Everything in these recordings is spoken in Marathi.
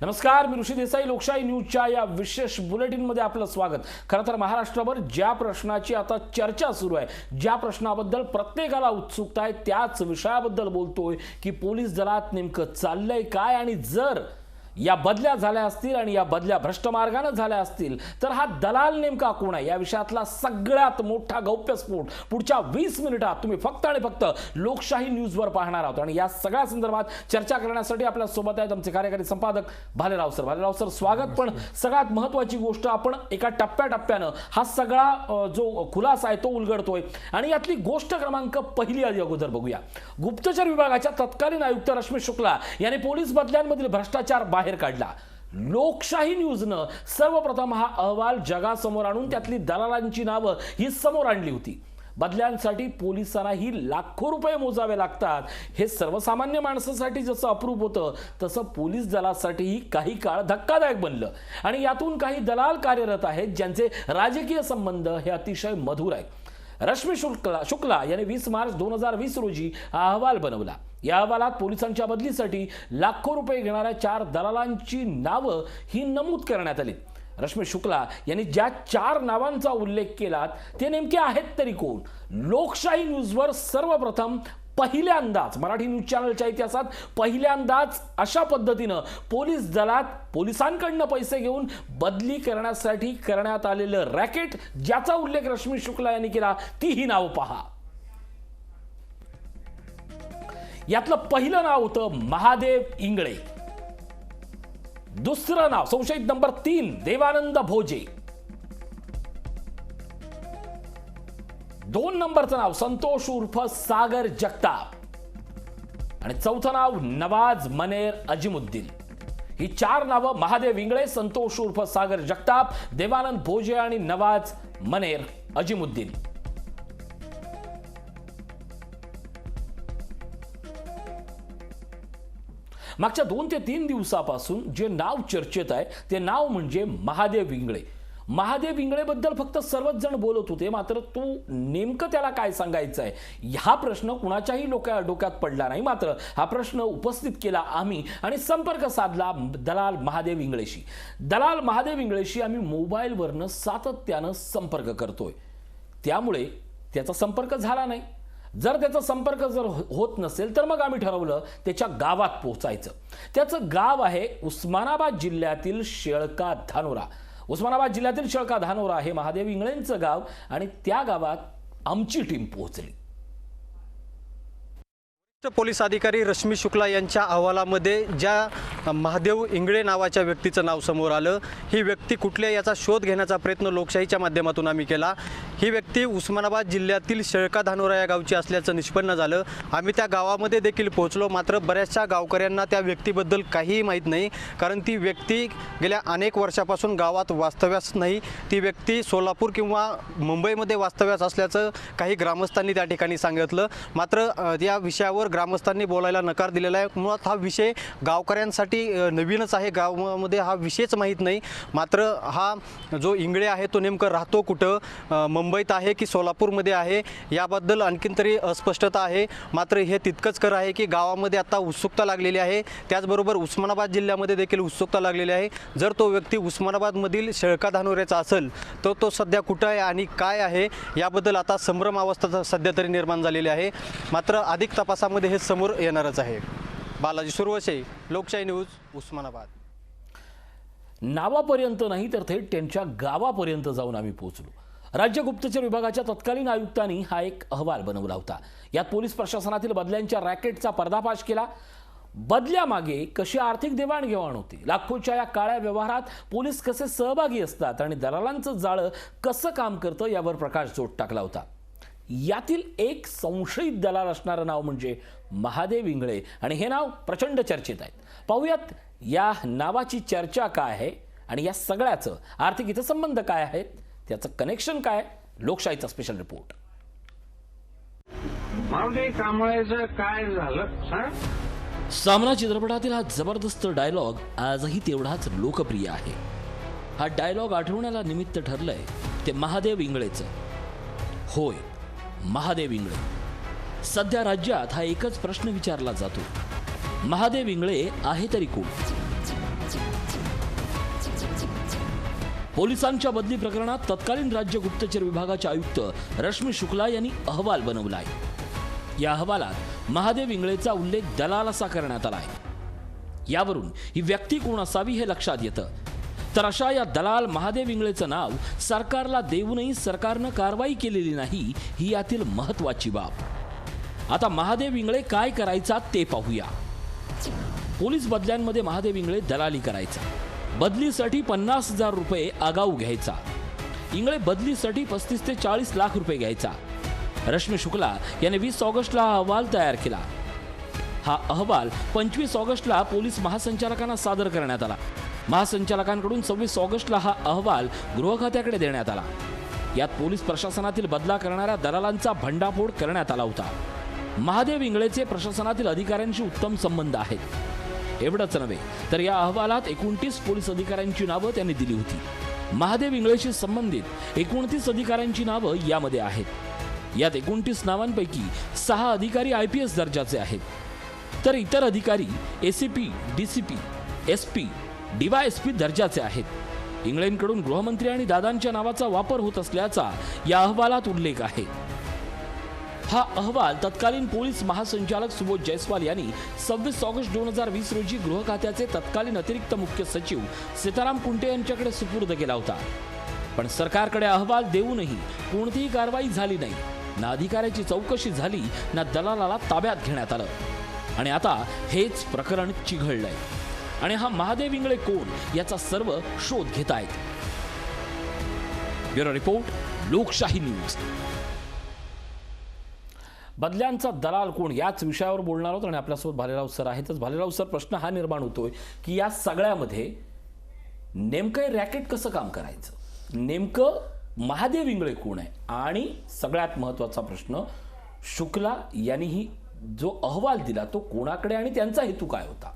नमस्कार, मी ऋषी देसाई. लोकशाही न्यूजच्या या विशेष बुलेटिनमध्ये आपलं स्वागत. खरं तर महाराष्ट्रावर ज्या प्रश्नाची आता चर्चा सुरू आहे, ज्या प्रश्नाबद्दल प्रत्येकाला उत्सुकता आहे, त्याच विषयाबद्दल बोलतोय की पोलीस दलात नेमकं चाललंय काय, आणि जर या बदल्या झाल्या असतील आणि या बदल्या भ्रष्ट मार्गाने झाल्या असतील तर हा दलाल नेमका कोण आहे, या विषयातला सगळ्यात मोठा गौप्यस्फोट पुढच्या 20 मिनिटात तुम्ही फक्त आणि फक्त लोकशाही न्यूजवर पाहणार आहात. आणि या सगळ्या संदर्भात चर्चा करण्यासाठी आपल्या सोबत आहेत आमचे कार्यकारी संपादक भालेराव सर. भालेराव सर, स्वागत. पण सगळ्यात महत्त्वाची गोष्ट, आपण एका टप्प्याटप्प्यानं हा सगळा जो खुलासा आहे तो उलगडतोय, आणि यातली गोष्ट क्रमांक पहिली आधी अगोदर बघूया. गुप्तचर विभागाच्या तत्कालीन आयुक्त रश्मी शुक्ला यांनी पोलीस बदल्यांमधील भ्रष्टाचार बाहेर काढला. लोकशाही न्यूजनं सर्वप्रथम हा अहवाल जगासमोर आणून त्यातली दलालांची नावं ही समोर आणली होती. बदल्यांसाठी पोलिसांनाही लाखो रुपये मोजावे लागतात. हे सर्वसामान्य माणसासाठी जसं अप्रूप होतं, तसं पोलीस दलासाठीही काही काळ धक्कादायक बनलं. आणि यातून काही दलाल कार्यरत आहेत ज्यांचे राजकीय संबंध हे अतिशय मधुर आहेत. रश्मी शुक्ला यांनी 20 मार्च 2020 रोजी हा अहवाल बनवला. या अहवालात पोलिसांच्या बदलीसाठी लाखो रुपये घेणाऱ्या 4 दलालांची नावं ही नमूद करण्यात आली. रश्मी शुक्ला यांनी ज्या 4 नावांचा उल्लेख केला ते नेमके आहेत तरी कोण? लोकशाही न्यूजवर सर्वप्रथम पहिल्यांदाच, मराठी न्यूज चॅनलच्या इतिहासात पहिल्यांदाच अशा पद्धतीनं पोलीस दलात पोलिसांकडनं पैसे घेऊन बदली करण्यासाठी करण्यात आलेलं रॅकेट, ज्याचा उल्लेख रश्मी शुक्ला यांनी केला, तीही नाव पहा. यातलं पहिलं नाव होतं महादेव इंगळे. दुसरं नाव, संशयित नंबर 3, देवानंद भोजे. 2 नंबरचं नाव संतोष उर्फ सागर जगताप. आणि चौथं नाव नवाज मनेर अजिमुद्दीन. ही 4 नावं, महादेव इंगळे, संतोष उर्फ सागर जगताप, देवानंद भोजे आणि नवाज मनेर अजिमुद्दीन. मागच्या 2 ते 3 दिवसापासून जे नाव चर्चेत आहे ते नाव म्हणजे महादेव इंगळे. महादेव इंगळेबद्दल फक्त सर्वच जण बोलत होते, मात्र तू नेमकं त्याला काय सांगायचं आहे हा प्रश्न कुणाच्याही डोक्यात पडला नाही. मात्र हा प्रश्न उपस्थित केला आम्ही आणि संपर्क साधला दलाल महादेव इंगळेशी. दलाल महादेव इंगळेशी आम्ही मोबाईलवरनं सातत्यानं संपर्क करतोय, त्यामुळे त्याचा संपर्क झाला नाही. जर त्याचा संपर्क होत नसेल तर मग आम्ही ठरवलं त्याच्या गावात पोहोचायचं. त्याचं गाव आहे उस्मानाबाद जिल्ह्यातील शेळका धानोरा. उस्मानाबाद जिल्ह्यातील शेळका धानोरा हे महादेव इंगळेंचं गाव, आणि त्या गावात आमची टीम पोहोचली. पोलीस अधिकारी रश्मी शुक्ला यांच्या अहवालामध्ये ज्या महादेव इंगळे नावाच्या व्यक्तीचं नाव समोर आलं, ही व्यक्ती कुठल्या याचा शोध घेण्याचा प्रयत्न लोकशाहीच्या माध्यमातून आम्ही केला. ही व्यक्ती उस्मानाबाद जिल्ह्यातील शेळका धानोरा या गावची असल्याचं निष्पन्न झालं. आम्ही त्या गावामध्ये देखील पोहोचलो, मात्र बऱ्याचशा गावकऱ्यांना त्या व्यक्तीबद्दल काहीही माहीत नाही, कारण ती व्यक्ती गेल्या अनेक वर्षापासून गावात वास्तव्यास नाही. ती व्यक्ती सोलापूर किंवा मुंबईमध्ये वास्तव्यास असल्याचं काही ग्रामस्थांनी त्या ठिकाणी सांगितलं. मात्र या विषयावर ग्रामस्थांनी बोलायला नकार दिलेला आहे. मुळात हा विषय गावकऱ्यांसाठी नवीनच आहे, गावामध्ये हा विषयच माहीत नाही. मात्र हा जो इंगळे आहे तो नेमकं राहतो कुठं, मुंबईत आहे की सोलापूरमध्ये आहे, याबद्दल आणखीन तरी अस्पष्टता आहे. मात्र हे तितकंच खरं आहे की गावामध्ये आता उत्सुकता लागलेली आहे. त्याचबरोबर उस्मानाबाद जिल्ह्यामध्ये देखील उत्सुकता लागलेली आहे. जर तो व्यक्ती उस्मानाबादमधील शेळका धानोऱ्याचा असेल तर तो सध्या कुठं आहे आणि काय आहे याबद्दल आता संभ्रम अवस्था सध्या तरी निर्माण झालेली आहे. मात्र अधिक तपासामध्ये हे समोर येणारच आहे. बालाजी सुरवसे, लोकशाही न्यूज, उस्मानाबाद. नावापर्यंत नाही तर थेट त्यांच्या गावापर्यंत जाऊन आम्ही पोहोचलो. राज्य गुप्तचर विभागाच्या तत्कालीन आयुक्तांनी हा एक अहवाल बनवला होता. यात पोलीस प्रशासनातील बदल्यांच्या रॅकेटचा पर्दाफाश केला. बदल्यामागे कशी आर्थिक देवाणघेवाण होती, लाखोच्या या काळ्या व्यवहारात पोलीस कसे सहभागी असतात आणि दलालांचं जाळं कसं काम करतं यावर प्रकाशझोत टाकला होता. यातील एक संशयित दलाल असणारं नाव म्हणजे महादेव इंगळे, आणि हे नाव प्रचंड चर्चेत आहे. पाहूयात या नावाची चर्चा काय आहे आणि या सगळ्याचं आर्थिक हितसंबंध काय आहेत, त्याचं कनेक्शन काय. लोकशाहीचा स्पेशल रिपोर्ट. काय झालं? सामना चित्रपटातील हा जबरदस्त डायलॉग आजही तेवढाच लोकप्रिय आहे. हा डायलॉग आठवण्याला निमित्त ठरलंय ते महादेव इंगळेचं. होय, महादेव इंगळे. सध्या राज्यात हा एकच प्रश्न विचारला जातो, महादेव इंगळे आहे तरी कोण? पोलिसांच्या बदली प्रकरणात तत्कालीन राज्य गुप्तचर विभागाचे आयुक्त रश्मी शुक्ला यांनी अहवाल बनवलाय. या अहवालात महादेव इंगळेचा उल्लेख दलाल असा करण्यात आलाय. यावरून ही व्यक्ती कोण असावी हे लक्षात येतं. तर अशा या दलाल महादेव इंगळेचं नाव सरकारला देऊनही सरकारनं कारवाई केलेली नाही, ही यातील महत्वाची बाब. आता महादेव इंगळे काय करायचा ते पाहूया. पोलीस बदल्यांमध्ये महादेव इंगळे दलाली करायचा. बदलीसाठी 50,000 रुपये आगाऊ घ्यायचा. इंगळे बदलीसाठी 35 ते 40 लाख रुपये घ्यायचा. रश्मी शुक्ला याने 20 ऑगस्टला हा अहवाल तयार केला. हा अहवाल 25 ऑगस्टला पोलीस महासंचालकांना सादर करण्यात आला. महासंचालकांकडून 26 ऑगस्टला हा अहवाल गृह खात्याकडे देण्यात आला. यात पोलीस प्रशासनातील बदला करणाऱ्या दलालांचा भंडाफोड करण्यात आला होता. महादेव इंगळेचे प्रशासनातील अधिकाऱ्यांशी उत्तम संबंध आहेत. एवढंच नव्हे तर या अहवालात 29 पोलीस अधिकाऱ्यांची नावं त्यांनी दिली होती. महादेव इंगळेशी संबंधित 29 अधिकाऱ्यांची नावं यामध्ये आहेत. यात 29 नावांपैकी 6 अधिकारी IPS दर्जाचे आहेत, तर इतर अधिकारी ACP, DCP, SP, DYSP दर्जाचे आहेत. इंगळेंकडून गृहमंत्री आणि दादांच्या नावाचा वापर होत असल्याचा या अहवालात उल्लेख आहे. हा अहवाल तत्कालीन पोलीस महासंचालक सुबोध जयस्वाल यांनी 26 ऑगस्ट 2020 रोजी गृह खात्याचे तत्कालीन अतिरिक्त मुख्य सचिव सीताराम कुंटे यांच्याकडे सुपूर्द केला होता. पण सरकारकडे अहवाल देऊनही कोणतीही कारवाई झाली नाही. ना अधिकाऱ्याची चौकशी झाली, ना दलालाला ताब्यात घेण्यात आलं. आणि आता हेच प्रकरण चिघळलंय आणि हा महादेव इंगळे कोण याचा सर्व शोध घेत आहेत. ब्युरो रिपोर्ट, लोकशाही न्यूज. बदल्यांचा दलाल कोण याच विषयावर बोलणार आहोत आणि आपल्यासोबत भालेराव सर आहेतच. भालेराव सर, प्रश्न हा निर्माण होतोय की या सगळ्यामध्ये नेमकं रॅकेट कसं काम करायचं, नेमकं महादेव इंगळे कोण आहे, आणि सगळ्यात महत्वाचा प्रश्न, शुक्ला यांनीही जो अहवाल दिला तो कोणाकडे आणि त्यांचा हेतू काय होता.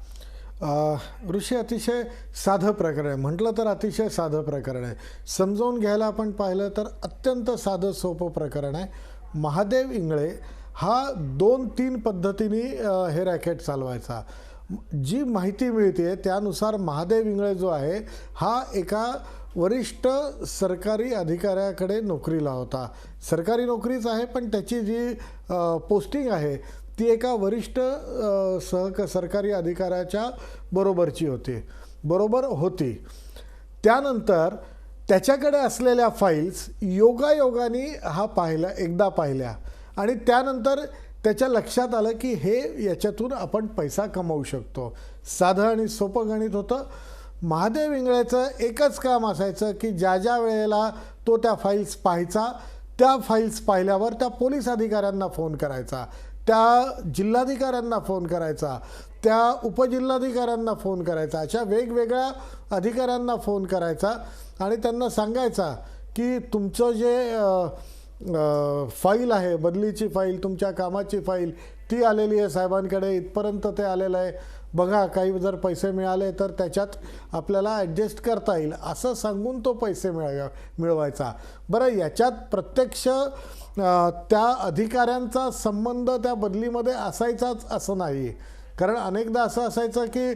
ऋषी, अतिशय साधं प्रकरण आहे. म्हटलं तर अतिशय साधं प्रकरण आहे. समजावून घ्यायला आपण पाहिलं तर अत्यंत साधं सोपं प्रकरण आहे. महादेव इंगळे हा 2-3 पद्धतीने हे रॅकेट चालवायचा. जी माहिती मिळते त्यानुसार महादेव इंगळे जो आहे हा एका वरिष्ठ सरकारी अधिकाऱ्याकडे नोकरीला होता. सरकारी नोकरीच आहे, पण त्याची जी पोस्टिंग आहे ती एका वरिष्ठ सरकारी अधिकाऱ्याच्या बरोबर होती. त्यानंतर त्याच्याकडे असलेल्या फाईल्स योगायोगाने हा एकदा पाहिल्या आणि त्यानंतर त्याच्या लक्षात आलं की याच्यातून आपण पैसा कमवू शकतो. साधं आणि सोपं गणित होतं. महादेव इंगळेचं एकच काम असायचं की ज्या वेळेला तो त्या फाईल्स पाहायचा, त्या फाईल्स पाहिल्यावर त्या पोलीस अधिकाऱ्यांना फोन करायचा, त्या जिल्हाधिकाऱ्यांना फोन करायचा, त्या उपजिल्हाधिकाऱ्यांना फोन करायचा, अशा वेगवेगळ्या अधिकाऱ्यांना फोन करायचा आणि त्यांना सांगायचा की तुमचं जे फाईल आहे, बदलीची फाईल, तुमच्या कामाची फाईल ती आलेली आहे साहेबांकडे, इथपर्यंत ते आलेलं आहे, बघा काही जर पैसे मिळाले तर त्याच्यात आपल्याला ॲडजस्ट करता येईल, असं सांगून तो पैसे मिळवायचा. बरं, याच्यात प्रत्यक्ष त्या अधिकाऱ्यांचा संबंध त्या बदलीमध्ये असायचाच असं नाही. कारण अनेकदा असं असायचं की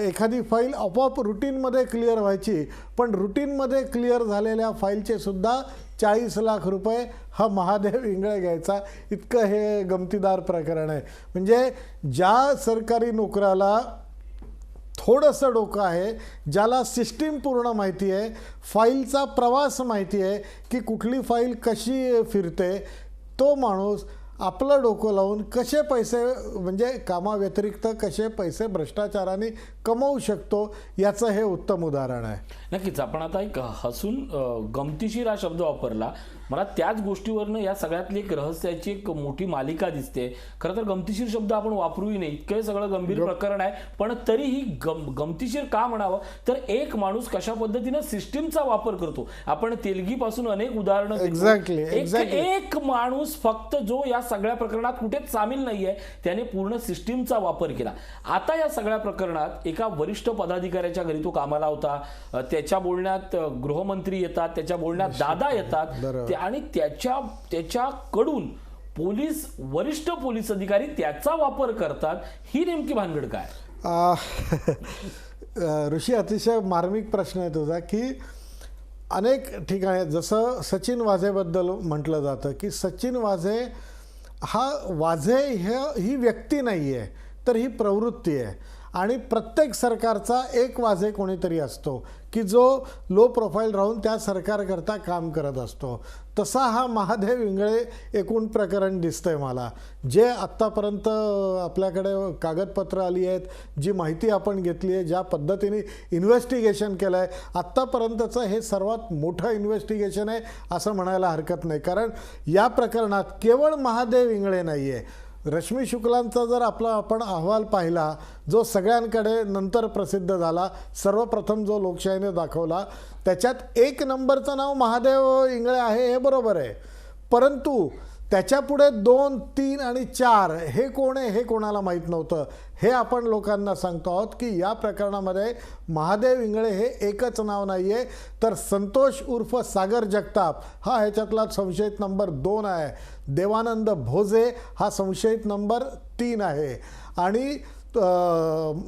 एखादी फाईल आपोआप रुटीनमध्ये क्लिअर व्हायची, पण रुटीनमध्ये क्लिअर झालेल्या फाईलचे सुद्धा 40 लाख रुपये हा महादेव इंगळे घ्यायचा. इतकं हे गमतीदार प्रकरण आहे. म्हणजे ज्या सरकारी नोकराला थोडंसं डोकं आहे, ज्याला सिस्टीम पूर्ण माहिती आहे, फाईलचा प्रवास माहिती आहे की कुठली फाईल कशी फिरते, तो माणूस आपलं डोकं लावून कसे पैसे, म्हणजे कामाव्यतिरिक्त कसे पैसे भ्रष्टाचाराने कमवू शकतो याचं हे उत्तम उदाहरण आहे. नक्कीच. आपण आता एक हसून गमतीशीर हा शब्द वापरला. मला त्याच गोष्टीवरनं या सगळ्यातली एक रहस्याची एक मोठी मालिका दिसते. खरं तर गमतीशीर शब्द आपण वापरूही नाही, इतकं सगळं गंभीर प्रकरण आहे, पण तरीही गमतीशीर का म्हणावं, तर एक माणूस कशा पद्धतीनं सिस्टीमचा वापर करतो. आपण तेलगीपासून अनेक उदाहरणं, एक्झॅक्टली एक माणूस फक्त जो या सगळ्या प्रकरणात कुठेच सामील नाहीये, त्याने पूर्ण सिस्टीमचा वापर केला. आता या सगळ्या प्रकरणात एका वरिष्ठ पदाधिकाऱ्याच्या घरी तो कामाला होता, त्याच्या बोलण्यात गृहमंत्री येतात, त्याच्या बोलण्यात दादा येतात आणि त्याच्याकडून वरिष्ठ पोलीस अधिकारी त्याचा वापर करतात. ही नेमकी भानगड काय? ऋषी, अतिशय मार्मिक प्रश्न आहे तुझा की अनेक ठिकाणी जसं सचिन वाझेबद्दल म्हटलं जातं की सचिन वाझे वाझे ही व्यक्ती नाही आहे, तर ही प्रवृत्ती आहे. आणि प्रत्येक सरकारचा एक वाझे कोणीतरी असतो की जो लो प्रोफाईल राहून त्या सरकारकरता काम करत असतो. तसा हा महादेव इंगळे एकूण प्रकरण दिसतंय मला. जे आत्तापर्यंत आपल्याकडे कागदपत्र आली आहेत, जी माहिती आपण घेतली आहे, ज्या पद्धतीने इन्व्हेस्टिगेशन केलं आहे, आत्तापर्यंतचं हे सर्वात मोठं इन्व्हेस्टिगेशन आहे असं म्हणायला हरकत नाही. कारण या प्रकरणात केवळ महादेव इंगळे नाही आहे, रश्मी शुक्लांचा जर आपण अहवाल पाहिला जो सगळ्यांकडे नंतर प्रसिद्ध झाला, सर्वप्रथम जो लोकशाहीने दाखवला, त्याच्यात 1 नंबरचं नाव महादेव इंगळे आहे हे बरोबर आहे. परंतु त्याच्यापुढे 2, 3 आणि 4 हे कोण आहे हे कोणाला माहीत नव्हतं. हे आपण लोकांना सांगतो आहोत की या प्रकरणामध्ये महादेव इंगळे हे एकच नाव नाही आहे, तर संतोष उर्फ सागर जगताप हा ह्याच्यातला संशयित नंबर 2 आहे. देवानंद भोजे हा संशयित नंबर 3 आहे आणि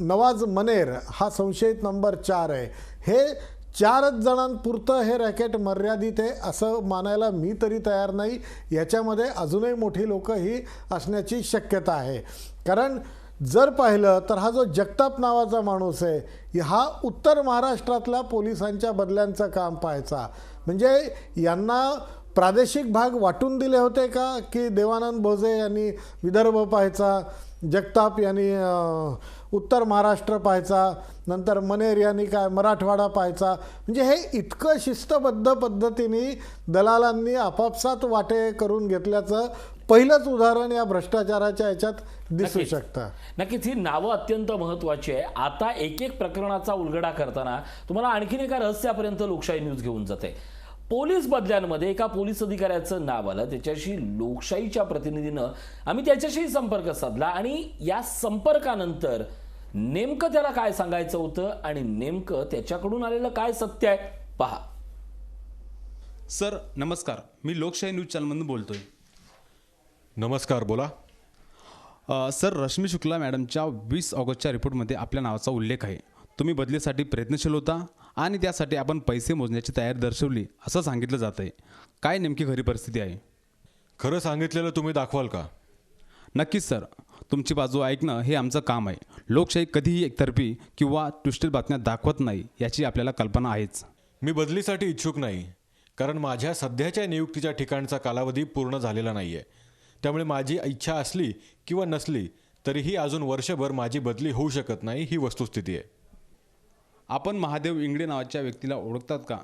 नवाज मनेर हा संशयित नंबर 4 आहे. हे 4च जणांपुरतं हे रॅकेट मर्यादित आहे असं मानायला मी तरी तयार नाही. याच्यामध्ये अजूनही मोठी लोकं ही असण्याची शक्यता आहे. कारण जर पाहिलं तर हा जो जगताप नावाचा माणूस आहे हा उत्तर महाराष्ट्रातल्या पोलिसांच्या बदल्यांचं काम पाहायचा. म्हणजे यांना प्रादेशिक भाग वाटून दिले होते का की देवानंद भोजे यांनी विदर्भ पाहायचा, जगताप यांनी उत्तर महाराष्ट्र पाहायचा, नंतर मनेर यांनी काय मराठवाडा पाहायचा. म्हणजे हे इतकं शिस्तबद्ध पद्धतीने दलालांनी आपापसात वाटे करून घेतल्याचं पहिलंच उदाहरण या भ्रष्टाचाराच्या याच्यात दिसू शकतं. नक्कीच ही नावं अत्यंत महत्त्वाची आहे. आता एक एक प्रकरणाचा उलगडा करताना तुम्हाला आणखीन एका रहस्यापर्यंत लोकशाही न्यूज घेऊन जाते. पोलीस बदल्यांमध्ये एका पोलीस अधिकाऱ्याचं नाव आलं, त्याच्याशी लोकशाहीच्या प्रतिनिधीनं आम्ही त्याच्याशी संपर्क साधला आणि या संपर्कानंतर नेमकं त्याला काय सांगायचं होतं आणि नेमकं त्याच्याकडून आलेलं काय सत्य आहे पहा. सर नमस्कार, मी लोकशाही न्यूज चॅनलमधून बोलतोय. नमस्कार, बोला. सर रश्मी शुक्ला मॅडमच्या 20 ऑगस्टच्या रिपोर्टमध्ये आपल्या नावाचा उल्लेख आहे. तुम्ही बदलीसाठी प्रयत्नशील होता आणि त्यासाठी आपण पैसे मोजण्याची तयारी दर्शवली असं सांगितलं जात आहे. काय नेमकी खरी परिस्थिती आहे? खरं सांगितलेलं तुम्ही दाखवाल का? नक्कीच सर, तुमची बाजू ऐकणं हे आमचं काम आहे. लोकशाही कधीही एकतर्फी किंवा ट्विस्टेड बातम्या दाखवत नाही याची आपल्याला कल्पना आहेच. मी बदलीसाठी इच्छुक नाही, कारण माझ्या सध्याच्या नियुक्तीच्या ठिकाणचा कालावधी पूर्ण झालेला नाही आहे. त्यामुळे माझी इच्छा असली किंवा नसली तरीही अजून वर्षभर माझी बदली होऊ शकत नाही, ही वस्तुस्थिती आहे. आपण महादेव इंगळे नावाच्या व्यक्तीला ओळखतात का?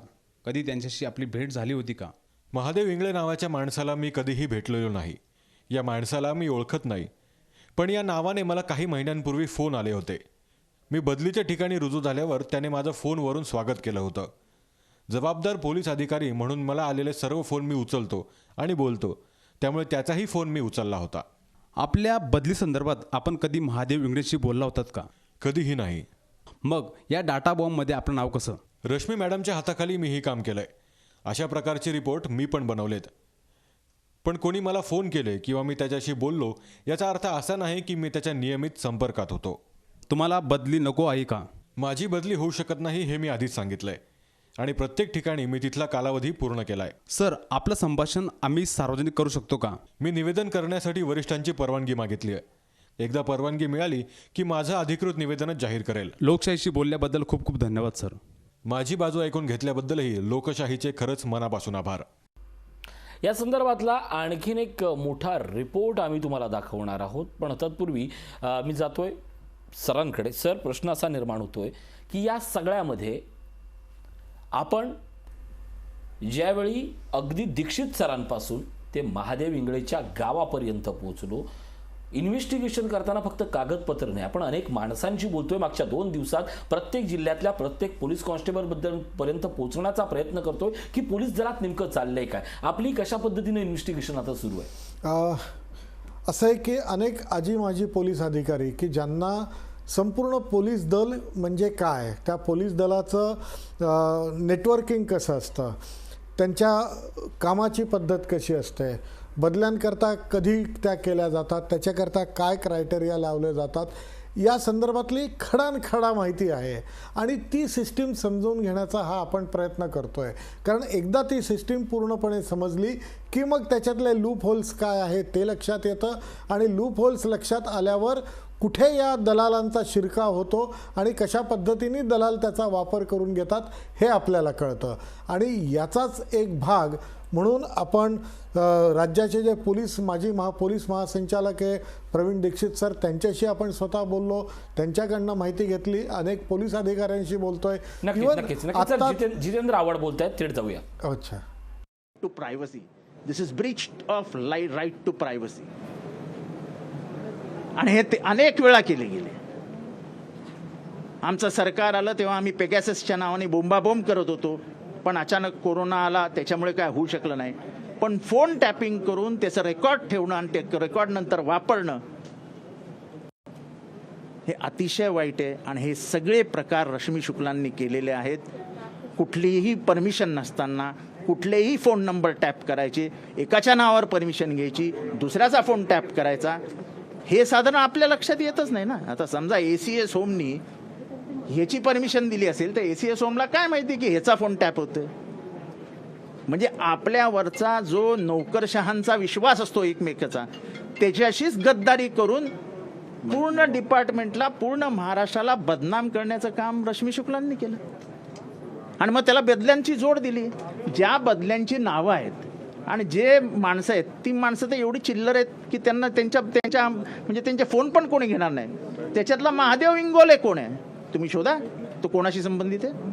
कधी त्यांच्याशी आपली भेट झाली होती का? महादेव इंगळे नावाच्या माणसाला मी कधीही भेटलेलो नाही. या माणसाला मी ओळखत नाही, पण या नावाने मला काही महिन्यांपूर्वी फोन आले होते. मी बदलीच्या ठिकाणी रुजू झाल्यावर त्याने माझं फोनवरून स्वागत केलं होतं. जबाबदार पोलीस अधिकारी म्हणून मला आलेले सर्व फोन मी उचलतो आणि बोलतो, त्यामुळे त्याचाही फोन मी उचलला होता. आपल्या बदली संदर्भात आपण कधी महादेव इंगळेशी बोलला होतात का? कधीही नाही. मग या डाटा बॉम्बमध्ये आपलं नाव कसं? रश्मी मॅडमच्या हाताखाली मी हे काम केलंय. अशा प्रकारचे रिपोर्ट मी पण बनवलेत. पण कोणी मला फोन केले किंवा मी त्याच्याशी बोललो याचा अर्थ असा नाही की मी त्याच्या नियमित संपर्कात होतो. तुम्हाला बदली नको आहे का? माझी बदली होऊ शकत नाही हे मी आधीच सांगितलंय आणि प्रत्येक ठिकाणी मी तिथला कालावधी पूर्ण केलाय. सर आपलं संभाषण आम्ही सार्वजनिक करू शकतो का? मी निवेदन करण्यासाठी वरिष्ठांची परवानगी मागितली आहे. एकदा परवानगी मिळाली की माझं अधिकृत निवेदनच जाहीर करेल. लोकशाहीशी बोलल्याबद्दल खूप खूप धन्यवाद सर. माझी बाजू ऐकून घेतल्याबद्दलही लोकशाहीचे खरंच मनापासून आभार. या संदर्भातला आणखीन एक मोठा रिपोर्ट आम्ही तुम्हाला दाखवणार आहोत, पण तत्पूर्वी मी जातोय सरांकडे. सर, प्रश्न असा निर्माण होतोय की या सगळ्यामध्ये आपण ज्यावेळी अगदी दीक्षित सरांपासून ते महादेव इंगळेच्या गावापर्यंत पोहोचलो, इन्व्हेस्टिगेशन करताना फक्त कागदपत्र नाही, आपण अनेक माणसांशी बोलतोय. मागच्या 2 दिवसात प्रत्येक जिल्ह्यातल्या प्रत्येक पोलीस कॉन्स्टेबल पर्यंत पोहोचण्याचा प्रयत्न करतोय की पोलीस दलात नेमकं चाललंय काय, आपली कशा पद्धतीने इन्व्हेस्टिगेशन आता सुरू आहे. असं आहे की अनेक आजी माजी पोलीस अधिकारी की ज्यांना संपूर्ण पोलीस दल म्हणजे काय, त्या पोलीस दलाचं नेटवर्किंग कसं असतं, त्यांच्या कामाची पद्धत कशी असते, बदल्यांकरता कधी त्या केल्या जातात, त्याच्याकरता काय क्रायटेरिया लावले जातात, या संदर्भातली खडानखडा माहिती आहे आणि ती सिस्टीम समजून घेण्याचा हा आपण प्रयत्न करतो आहे. कारण एकदा ती सिस्टीम पूर्णपणे समजली की मग त्याच्यातले लूप होल्स काय आहेत ते लक्षात येतं आणि लूप होल्स लक्षात आल्यावर कुठे या दलालांचा शिरकाव होतो आणि कशा पद्धतीने दलाल त्याचा वापर करून घेतात हे आपल्याला कळतं. आणि याचाच एक भाग म्हणून आपण राज्याचे जे माजी पोलीस महासंचालक आहे प्रवीण दीक्षित सर, त्यांच्याशी आपण स्वतः बोललो, त्यांच्याकडनं माहिती घेतली, अनेक पोलीस अधिकाऱ्यांशी बोलतोय. नक्कीच जितेंद्र आव्हाड बोलतायत, थेट जाऊया. अच्छा, to privacy, this is breach of right to privacy. आणि हे ते अनेक वेळा केले गेले. आमचं सरकार आलं तेव्हा आम्ही पेगॅससच्या नावाने बोंबाबोंब करत होतो, पण अचानक कोरोना आला, त्याच्यामुळे काय होऊ शकलं नाही. पण फोन टॅपिंग करून त्याचं रेकॉर्ड ठेवणं आणि ते रेकॉर्ड नंतर वापरणं हे अतिशय वाईट आहे. आणि हे सगळे प्रकार रश्मी शुक्लांनी केलेले आहेत. कुठलीही परमिशन नसताना कुठलेही फोन नंबर टॅप करायचे, एकाच्या नावावर परमिशन घ्यायची, दुसऱ्याचा फोन टॅप करायचा, हे साधारण आपल्या लक्षात येतच नाही ना. आता समजा ACS होमनी ह्याची परमिशन दिली असेल तर ACS होमला काय माहिती की ह्याचा फोन टॅप होतोय. म्हणजे आपल्यावरचा जो नोकरशहांचा विश्वास असतो एकमेकाचा, त्याच्याशीच गद्दारी करून पूर्ण डिपार्टमेंटला, पूर्ण महाराष्ट्राला बदनाम करण्याचं काम रश्मी शुक्लांनी केलं. आणि मग त्याला बदल्यांची जोड दिली. ज्या बदल्यांची नावं आहेत आणि जे माणसं आहेत, ती माणसं तर एवढी चिल्लर आहेत की त्यांना त्यांच्या म्हणजे त्यांचे फोन पण कोणी घेणार नाही. त्याच्यातला महादेव इंगोले कोण आहे तुम्ही शोधा, तो कोणाशी संबंधित आहे.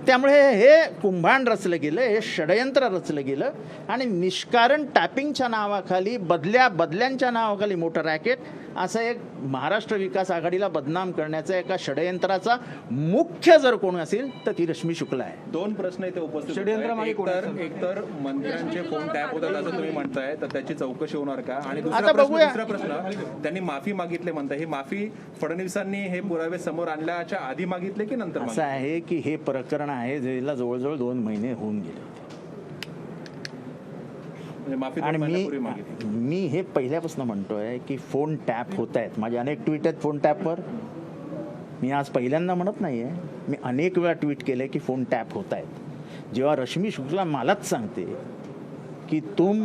त्यामुळे हे कुंभांड रचलं गेलं, हे षडयंत्र रचलं गेलं आणि निष्कारण टॅपिंगच्या नावाखाली, बदल्यांच्या नावाखाली मोठं रॅकेट, असं एक महाराष्ट्र विकास आघाडीला बदनाम करण्याचा एका षडयंत्राचा मुख्य जर कोण असेल तर ती रश्मी शुक्ला आहे. दोन प्रश्न इथे उपस्थित एकतर मंत्र्यांचे फोन टॅप होतात असं तुम्ही म्हणताय, तर त्याची चौकशी होणार का? आणि दुसरा प्रश्न, त्यांनी माफी मागितले म्हणताय, ही माफी फडणवीसांनी हे पुरावे समोर आणल्याच्या आधी मागितले की नंतर? असं आहे की हे प्रकरण आहे ज्याला जवळजवळ 2 महिने होऊन गेले. आणि मी हे पहिल्यापासून म्हणतोय की फोन टॅप होत आहेत. माझे अनेक ट्विट आहेत फोन टॅपवर. मी आज पहिल्यांदा म्हणत नाहीये, मी अनेक वेळा ट्विट केले की फोन टॅप होत आहेत. जेव्हा रश्मी शुक्ला मलाच सांगते कि तुम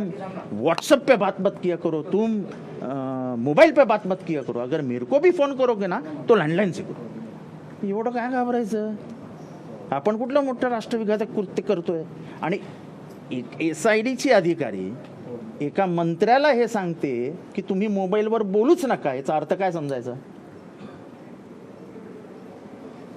व्हाट्सएप पे बात मत किया करो, तुम मोबाईल पे बात मत किया करो, अगर मेरे को भी फोन करोगे ना तो लँडलाईन से करो. एवढं काय घाबरायचं? आपण कुठलं मोठं राष्ट्रविघातक कृत्य करतोय? आणि SIDची अधिकारी एका मंत्र्याला हे सांगते की तुम्ही मोबाईलवर बोलूच नका, याचा अर्थ काय समजायचा?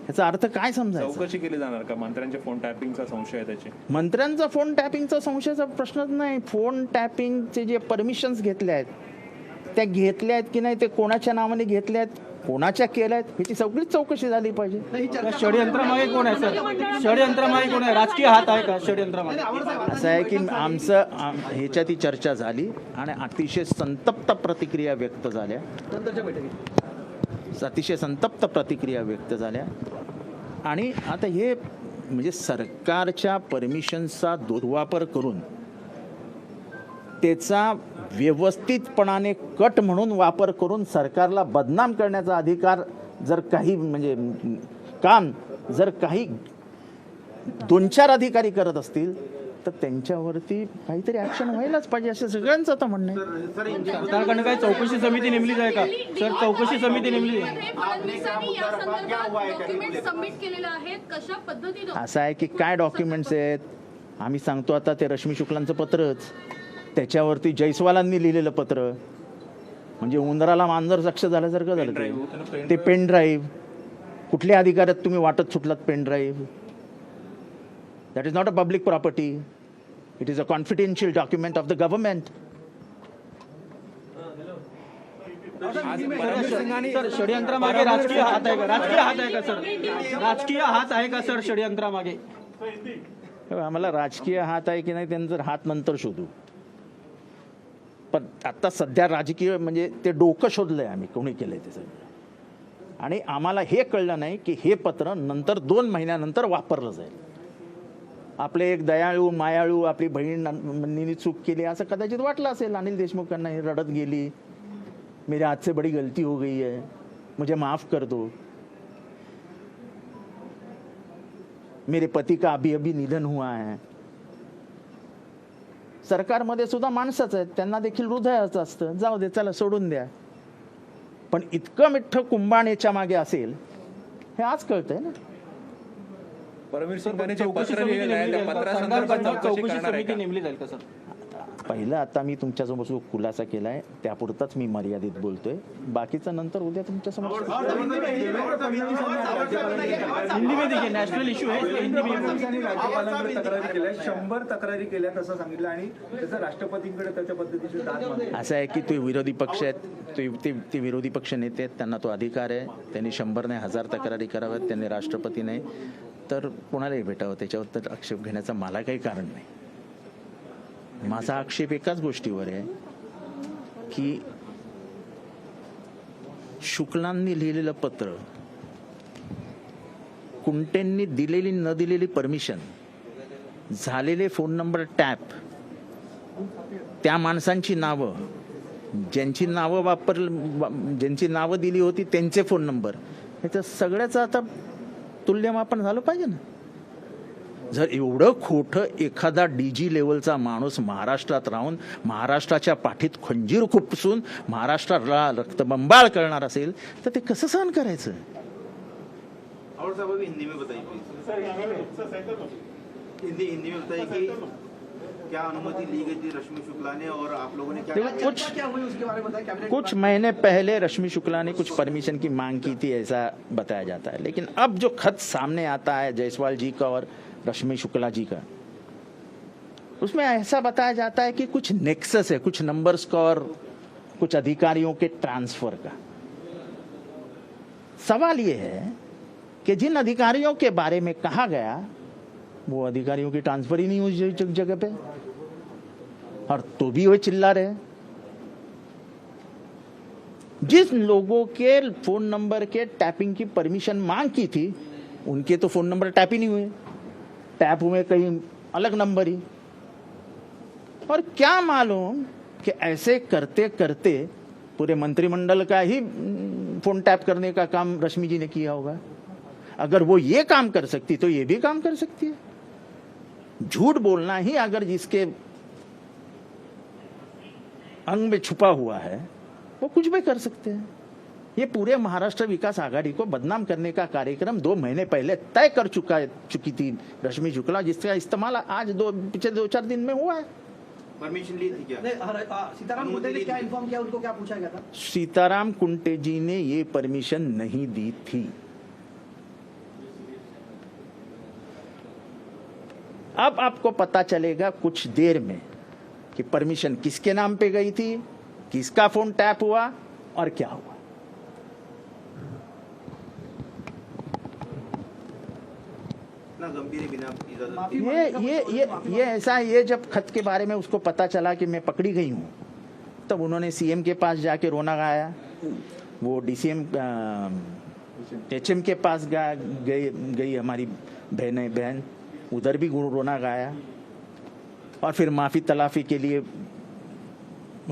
याचा अर्थ काय समजायचा? चौकशी केली जाणार का मंत्र्यांच्या फोन टॅपिंगचा संशय आहे त्याचे? मंत्र्यांचा फोन टॅपिंगचा संशयाचा प्रश्नच नाही. फोन टॅपिंगचे जे परमिशन्स घेतल्या आहेत त्या घेतल्या आहेत की नाही, ते कोणाच्या नावाने घेतल्या आहेत, कोणाच्या केल्या आहेत, ह्याची सगळीच चौकशी झाली पाहिजे. षडयंत्रमागे कोण आहे सर? षडयंत्रमागे कोण आहे? राजकीय हात आहे का षडयंत्रमागे? असं आहे की ह्याच्यात ही चर्चा झाली आणि अतिशय संतप्त प्रतिक्रिया व्यक्त झाल्या. अतिशय संतप्त प्रतिक्रिया व्यक्त झाल्या. आणि आता हे म्हणजे सरकारच्या परमिशनचा दुर्वापर करून त्याचा व्यवस्थितपणाने कट म्हणून वापर करून सरकारला बदनाम करण्याचा अधिकार जर काही म्हणजे काम जर काही 2-4 अधिकारी करत असतील तर त्यांच्यावरती काहीतरी ऍक्शन व्हायलाच पाहिजे, असं सगळ्यांचं आता म्हणणं आहे. सरकारकडनं काय चौकशी समिती नेमली जाय का सर? चौकशी समिती नेमली असं आहे की काय डॉक्युमेंट्स आहेत आम्ही सांगतो. आता ते रश्मी शुक्लांचं पत्रच, त्याच्यावरती जयस्वालांनी लिहिलेलं पत्र, म्हणजे उंदराला मांजर साक्ष झाल्यासारखं झालं. ते पेन ड्राईव्ह कुठल्या अधिकारात तुम्ही वाटत सुटलात? Pen drive that is not a public property, it is a confidential document of the government. Sir षडयंत्रामागे राजकीय हात आहे का? राजकीय हात आहे का सर? राजकीय हात आहे का सर षडयंत्रामागे? आम्हाला राजकीय हात आहे की नाही त्यांचा हात नंतर शोधू, पण आता सध्या राजकीय म्हणजे ते डोकं शोधलंय आम्ही कोणी केलंय ते सगळं. आणि आम्हाला हे कळलं नाही की हे पत्र नंतर 2 महिन्यानंतर वापरलं जाईल. आपले एक दयाळू मायाळू आपली बहीण चूक केली असं कदाचित वाटलं असेल अनिल देशमुखांना, हे रडत गेली. मेरे हाथ से बड़ी गलती हो गई है, मुझे माफ कर दो, मेरे पती का अभी अभी निधन हुआ है. सरकारमध्ये सुद्धा माणसंच आहेत, त्यांना देखील हृदयाचं असतं, जाऊ दे चला सोडून द्या. पण इतकं मिठ्ठ कुंभाण याच्या मागे असेल हे आज कळतंय ना. परमवीर सिंगांनी जे पत्र लिहिलेलं आहे त्या पत्रासंदर्भात चौकशी करणार आहे का? नेमली जाईल का सर? पहिलं आता मी तुमच्यासमोर जो खुलासा केलाय त्यापुरताच मी मर्यादित बोलतोय, बाकीचं नंतर उद्या तुमच्यासमोर. हिंदी में देखिए, नॅशनल इश्यू है, इसलिए हिंदी में. राज्यपालांकडे तक्रारी केल्या, 100 तक्रारी केल्यात असं सांगितलं आणि त्याचं राष्ट्रपतींकडे त्याच्या पद्धतीचे दाद मागितले. असं आहे की ते विरोधी पक्ष आहेत, ते विरोधी पक्ष नेते आहेत, त्यांना तो अधिकार आहे. त्यांनी 100 नाही 1000 तक्रारी कराव्यात, त्यांनी राष्ट्रपती नाही तर कोणालाही भेटावं, त्याच्यावर तर आक्षेप घेण्याचं मला काही कारण नाही. माझा आक्षेप एकाच गोष्टीवर आहे की शुक्लांनी लिहिलेलं पत्र, कुंटेंनी दिलेली न दिलेली परमिशन, झालेले फोन नंबर टॅप, त्या माणसांची नावं, ज्यांची नावं दिली होती त्यांचे फोन नंबर, ह्याचं सगळ्याचं आता तुल्यमापन झालं पाहिजे ना. जर एवढं खोटं एखादा DG लेवलचा माणूस महाराष्ट्रात राहून महाराष्ट्राच्या पाठीत खंजीर खुपसून महाराष्ट्राला रक्तबंबाळ करणार असेल तर ते कसं सहन करायचं? हिंदी में बताइए हिंदी में बताइए कि क्या अनुमति ली गई थी रश्मि शुक्ला ने और आप लोगों ने क्या हुई उसके बारे में बताया? कुछ महीने पहले रश्मि शुक्ला ने कुछ परमिशन की मांग की थी ऐसा बताया जाता है, लेकिन अब जो खत सामने आता है जायसवाल जी का और रश्मि शुक्ला जी का, उसमें ऐसा बताया जाता है कि कुछ नेक्सस है, कुछ नंबर्स का और कुछ अधिकारियों के ट्रांसफर का. सवाल यह है कि जिन अधिकारियों के बारे में कहा गया वो अधिकारियों की ट्रांसफर ही नहीं हुई जगह पे, और तो भी वो चिल्ला रहे. जिस लोगों के फोन नंबर के टैपिंग की परमिशन मांग की थी उनके तो फोन नंबर टैप ही नहीं हुए, टैप हुए कहीं अलग नंबर ही. और क्या मालूम कि ऐसे करते करते पूरे मंत्रिमंडल का ही फोन टैप करने का काम रश्मि जी ने किया होगा. अगर वो ये काम कर सकती तो ये भी काम कर सकती है. झूठ बोलना ही अगर जिसके अंग में छुपा हुआ है वो कुछ भी कर सकते हैं. ये पूरे महाराष्ट्र विकास आघाड़ी को बदनाम करने का कार्यक्रम 2 महीने पहले तय कर चुकी थी रश्मि शुक्ला, जिसका इस्तेमाल आज पिछले 2-4 दिन में हुआ है. परमिशन ली थी क्या? सीताराम कुंटे ने क्या इन्फॉर्म किया, उनको क्या पूछा गया था? सीताराम कुंटे जी ने ये परमिशन नहीं दी थी. अब आपको पता चलेगा कुछ देर में कि परमिशन किसके नाम पे गई थी, किसका फोन टैप हुआ और क्या हुआ. ये ऐसा है, ये जब खत के बारे में उसको पता चला कि मैं पकड़ी गई हूं तब उन्होंने CM के पास जाके रोना गाया, वो DCM HM के पास गई हमारी बहन, उधर भी रोना गाया, और फिर माफी तलाफी के लिए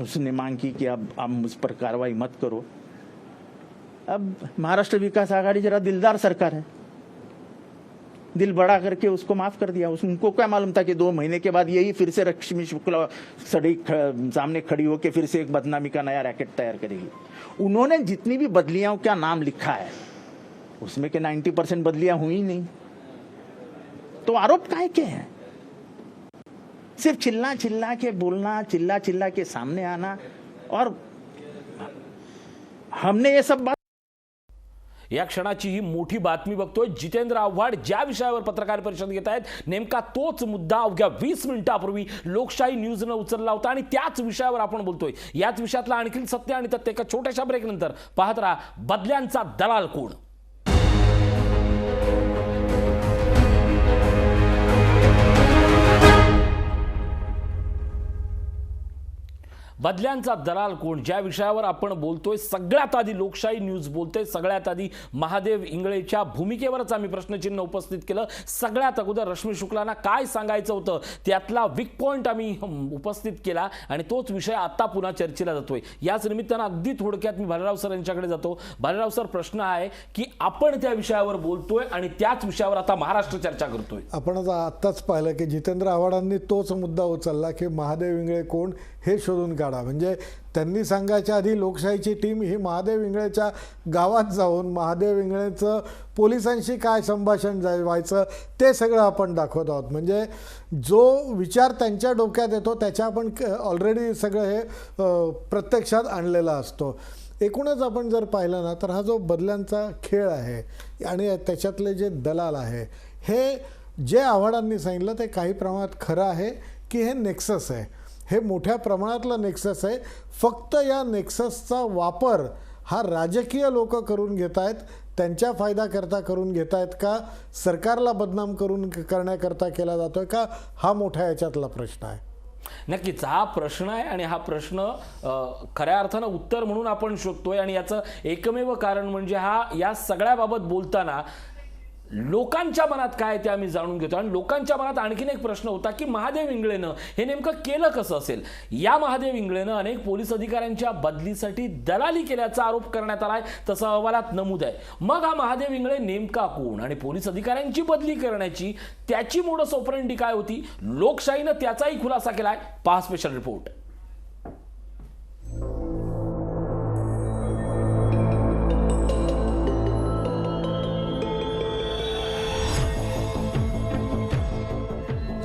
उसने मांग की कि अब आप मुझ पर कार्रवाई मत करो. अब महाराष्ट्र विकास आघाड़ी जरा दिलदार सरकार है, दिल बड़ा करके उसको माफ कर दिया. उनको क्या मालूम था कि 2 महीने के बाद यही फिर से रश्मि शुक्ला सामने खड़ी होकर फिर से एक बदनामी का नया रैकेट तैयार करेगी. उन्होंने जितनी भी बदलियां का नाम लिखा है उसमें के 90% बदलियां हुई नहीं. तो आरोप काहे के हैं? सिर्फ चिल्ला के बोलना, चिल्ला के सामने आना. और हमने ये सब बात. या क्षणाची ही मोठी बातमी बघतोय. जितेंद्र आव्हाड ज्या विषयावर पत्रकार परिषद घेत आहेत नेमका तोच मुद्दा अवघ्या 20 मिनिटापूर्वी लोकशाही न्यूजनं उचलला होता आणि त्याच विषयावर आपण बोलतोय. याच विषयातला आणखी सत्य आणि तथ्य एका छोट्याशा ब्रेक नंतर पाहत राहा. बदल्यांचा दलाल कोण? बदल्यांचा दलाल कोण, ज्या विषयावर आपण बोलतोय, सगळ्यात आधी लोकशाही न्यूज बोलतोय, सगळ्यात आधी महादेव इंगळेच्या भूमिकेवरच आम्ही प्रश्नचिन्ह उपस्थित केलं. सगळ्यात अगोदर रश्मी शुक्लांना काय सांगायचं होतं त्यातला वीक पॉइंट आम्ही उपस्थित केला आणि तोच विषय आता पुन्हा चर्चेला जातोय. याच निमित्तानं अगदी थोडक्यात मी भालेराव सर यांच्याकडे जातो. भालेराव सर, प्रश्न आहे की आपण त्या विषयावर बोलतोय आणि त्याच विषयावर आता महाराष्ट्र चर्चा करतोय. आपण आत्ताच पाहिलं की जितेंद्र आव्हाडांनी तोच मुद्दा उचलला की महादेव इंगळे कोण हे शोधून काढा. म्हणजे त्यांनी सांगायच्या आधी लोकशाहीची टीम ही महादेव इंगळेच्या गावात जाऊन महादेव इंगळेचं पोलिसांशी काय संभाषण व्हायचं ते सगळं आपण दाखवत आहोत. म्हणजे जो विचार त्यांच्या डोक्यात येतो त्याच्या आपण ऑलरेडी सगळं हे प्रत्यक्षात आणलेला असतो. एकूणच आपण जर पाहिलं ना तर हा जो बदल्यांचा खेळ आहे आणि त्याच्यातले जे दलाल आहे, हे जे आव्हाडांनी सांगितलं ते काही प्रमाणात खरं आहे की हे नेक्सस आहे. हे मोठ्या प्रमाणातलं नेक्सस आहे. फक्त या नेक्ससचा वापर हा राजकीय लोक करून घेत आहेत, त्यांच्या फायद्याकरता करून घेत आहेत का सरकारला बदनाम करण्याकरता केला जातोय का, हा मोठा याच्यातला प्रश्न आहे. नक्कीच हा प्रश्न आहे आणि हा प्रश्न खऱ्या अर्थानं उत्तर म्हणून आपण शोधतोय आणि याचं एकमेव कारण म्हणजे या सगळ्याबाबत बोलताना लोकांच्या मनात काय ते आम्ही जाणून घेतो. आणि लोकांच्या मनात आणखीन एक प्रश्न होता की महादेव इंगळेनं हे नेमकं केलं कसं असेल. या महादेव इंगळेनं अनेक पोलीस अधिकाऱ्यांच्या बदलीसाठी दलाली केल्याचा आरोप करण्यात आलाय, तसं अहवालात नमूद आहे. मग हा महादेव इंगळे नेमका कोण आणि पोलीस अधिकाऱ्यांची बदली करण्याची त्याची मोडस ऑपरेंडी काय होती, लोकशाहीनं त्याचाही खुलासा केलाय. पहा स्पेशल रिपोर्ट.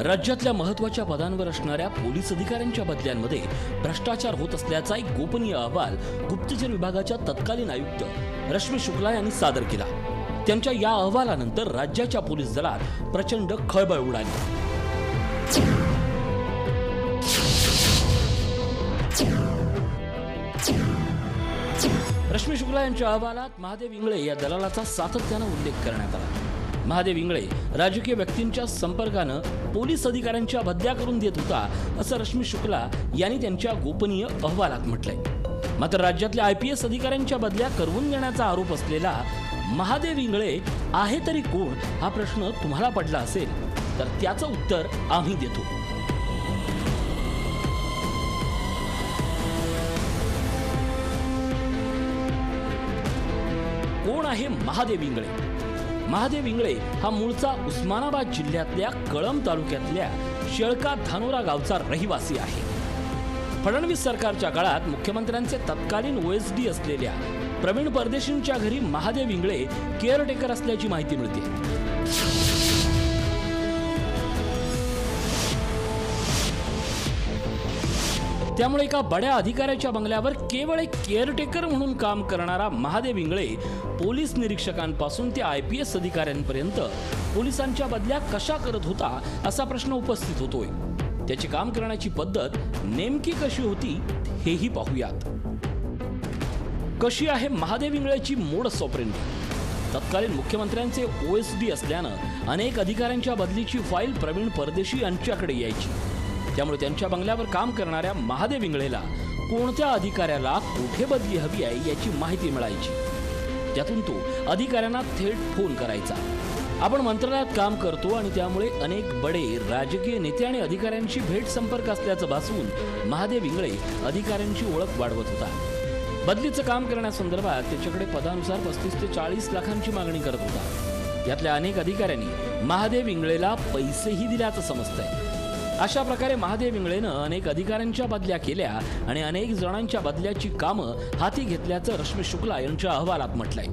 राज्यातल्या महत्त्वाच्या पदांवर असणाऱ्या पोलीस अधिकाऱ्यांच्या बदल्यांमध्ये भ्रष्टाचार होत असल्याचा एक गोपनीय अहवाल गुप्तचर विभागाच्या तत्कालीन आयुक्त रश्मी शुक्ला यांनी सादर केला. त्यांच्या या अहवालानंतर राज्याच्या पोलीस दलात प्रचंड खळबळ उडाली. रश्मी शुक्ला यांच्या अहवालात महादेव इंगळे या दलालाचा सातत्यानं उल्लेख करण्यात आला. महादेव इंगळे राजकीय व्यक्तींच्या संपर्कानं पोलीस अधिकाऱ्यांच्या बदल्या करून देत होता असं रश्मी शुक्ला यांनी त्यांच्या गोपनीय अहवालात म्हटलंय. मात्र राज्यातल्या IPS अधिकाऱ्यांच्या बदल्या करवून देण्याचा आरोप असलेला महादेव इंगळे आहे तरी कोण हा प्रश्न तुम्हाला पडला असेल तर त्याचं उत्तर आम्ही देतो. कोण आहे महादेव इंगळे? महादेव इंगळे हा मूळचा उस्मानाबाद जिल्ह्यातल्या कळंब तालुक्यातल्या शेळका धानोरा गावचा रहिवासी आहे. फडणवीस सरकारच्या काळात मुख्यमंत्र्यांचे तत्कालीन OSD असलेल्या प्रवीण परदेशींच्या घरी महादेव इंगळे केअरटेकर असल्याची माहिती मिळते. त्यामुळे एका बड्या अधिकाऱ्याच्या बंगल्यावर केवळ एक केअरटेकर म्हणून काम करणारा महादेव इंगळे पोलीस निरीक्षकांपासून ते IPS अधिकाऱ्यांपर्यंत पोलिसांच्या बदल्या कशा करत होता असा प्रश्न उपस्थित होतोय. त्याची काम करण्याची पद्धत नेमकी कशी होती हेही पाहूयात. कशी आहे महादेव इंगळेची मोडस ऑपरेंडी? तत्कालीन मुख्यमंत्र्यांचे OSD असल्यानं अनेक अधिकाऱ्यांच्या बदलीची फाईल प्रवीण परदेशी यांच्याकडे यायची. त्यामुळे त्यांच्या बंगल्यावर काम करणाऱ्या महादेव इंगळेला कोणत्या अधिकाऱ्याला कुठे बदली हवी आहे याची माहिती मिळायची. त्यातून तो अधिकाऱ्यांना थेट फोन करायचा. आपण मंत्रालयात काम करतो आणि त्यामुळे अनेक बडे राजकीय नेते आणि अधिकाऱ्यांशी भेट संपर्क असल्याचं भासवून महादेव इंगळे अधिकाऱ्यांची ओळख वाढवत होता. बदलीचं काम करण्यासंदर्भात त्याच्याकडे पदानुसार 35 ते 40 लाखांची मागणी करत होता. यातल्या अनेक अधिकाऱ्यांनी महादेव इंगळेला पैसेही दिल्याचं समजतंय. अशा प्रकारे महादेव इंगळेनं अनेक अधिकाऱ्यांच्या बदल्या केल्या आणि अनेक जणांच्या बदल्याची कामं हाती घेतल्याचं रश्मी शुक्ला यांच्या अहवालात म्हटलंय.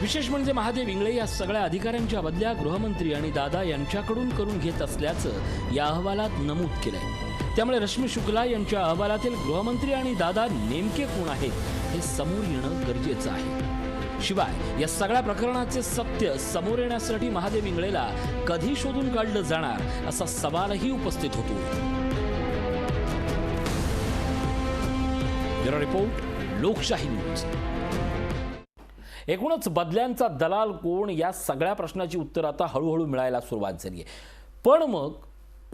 विशेष म्हणजे महादेव इंगळे या सगळ्या अधिकाऱ्यांच्या बदल्या गृहमंत्री आणि दादा यांच्याकडून करून घेत असल्याचं या अहवालात नमूद केलंय. त्यामुळे रश्मी शुक्ला यांच्या अहवालातील गृहमंत्री आणि दादा नेमके कोण आहेत हे समोर येणं गरजेचं आहे. शिवाय या सगळ्या प्रकरणाचे सत्य समोर येण्यासाठी महादेव इंगळेला कधी शोधून काढलं जाणार असा सवालही उपस्थित होतो. ब्युरो रिपोर्ट, लोकशाही न्यूज. एकूणच बदल्यांचा दलाल कोण या सगळ्या प्रश्नाची उत्तर आता हळूहळू मिळायला सुरुवात झाली आहे. पण मग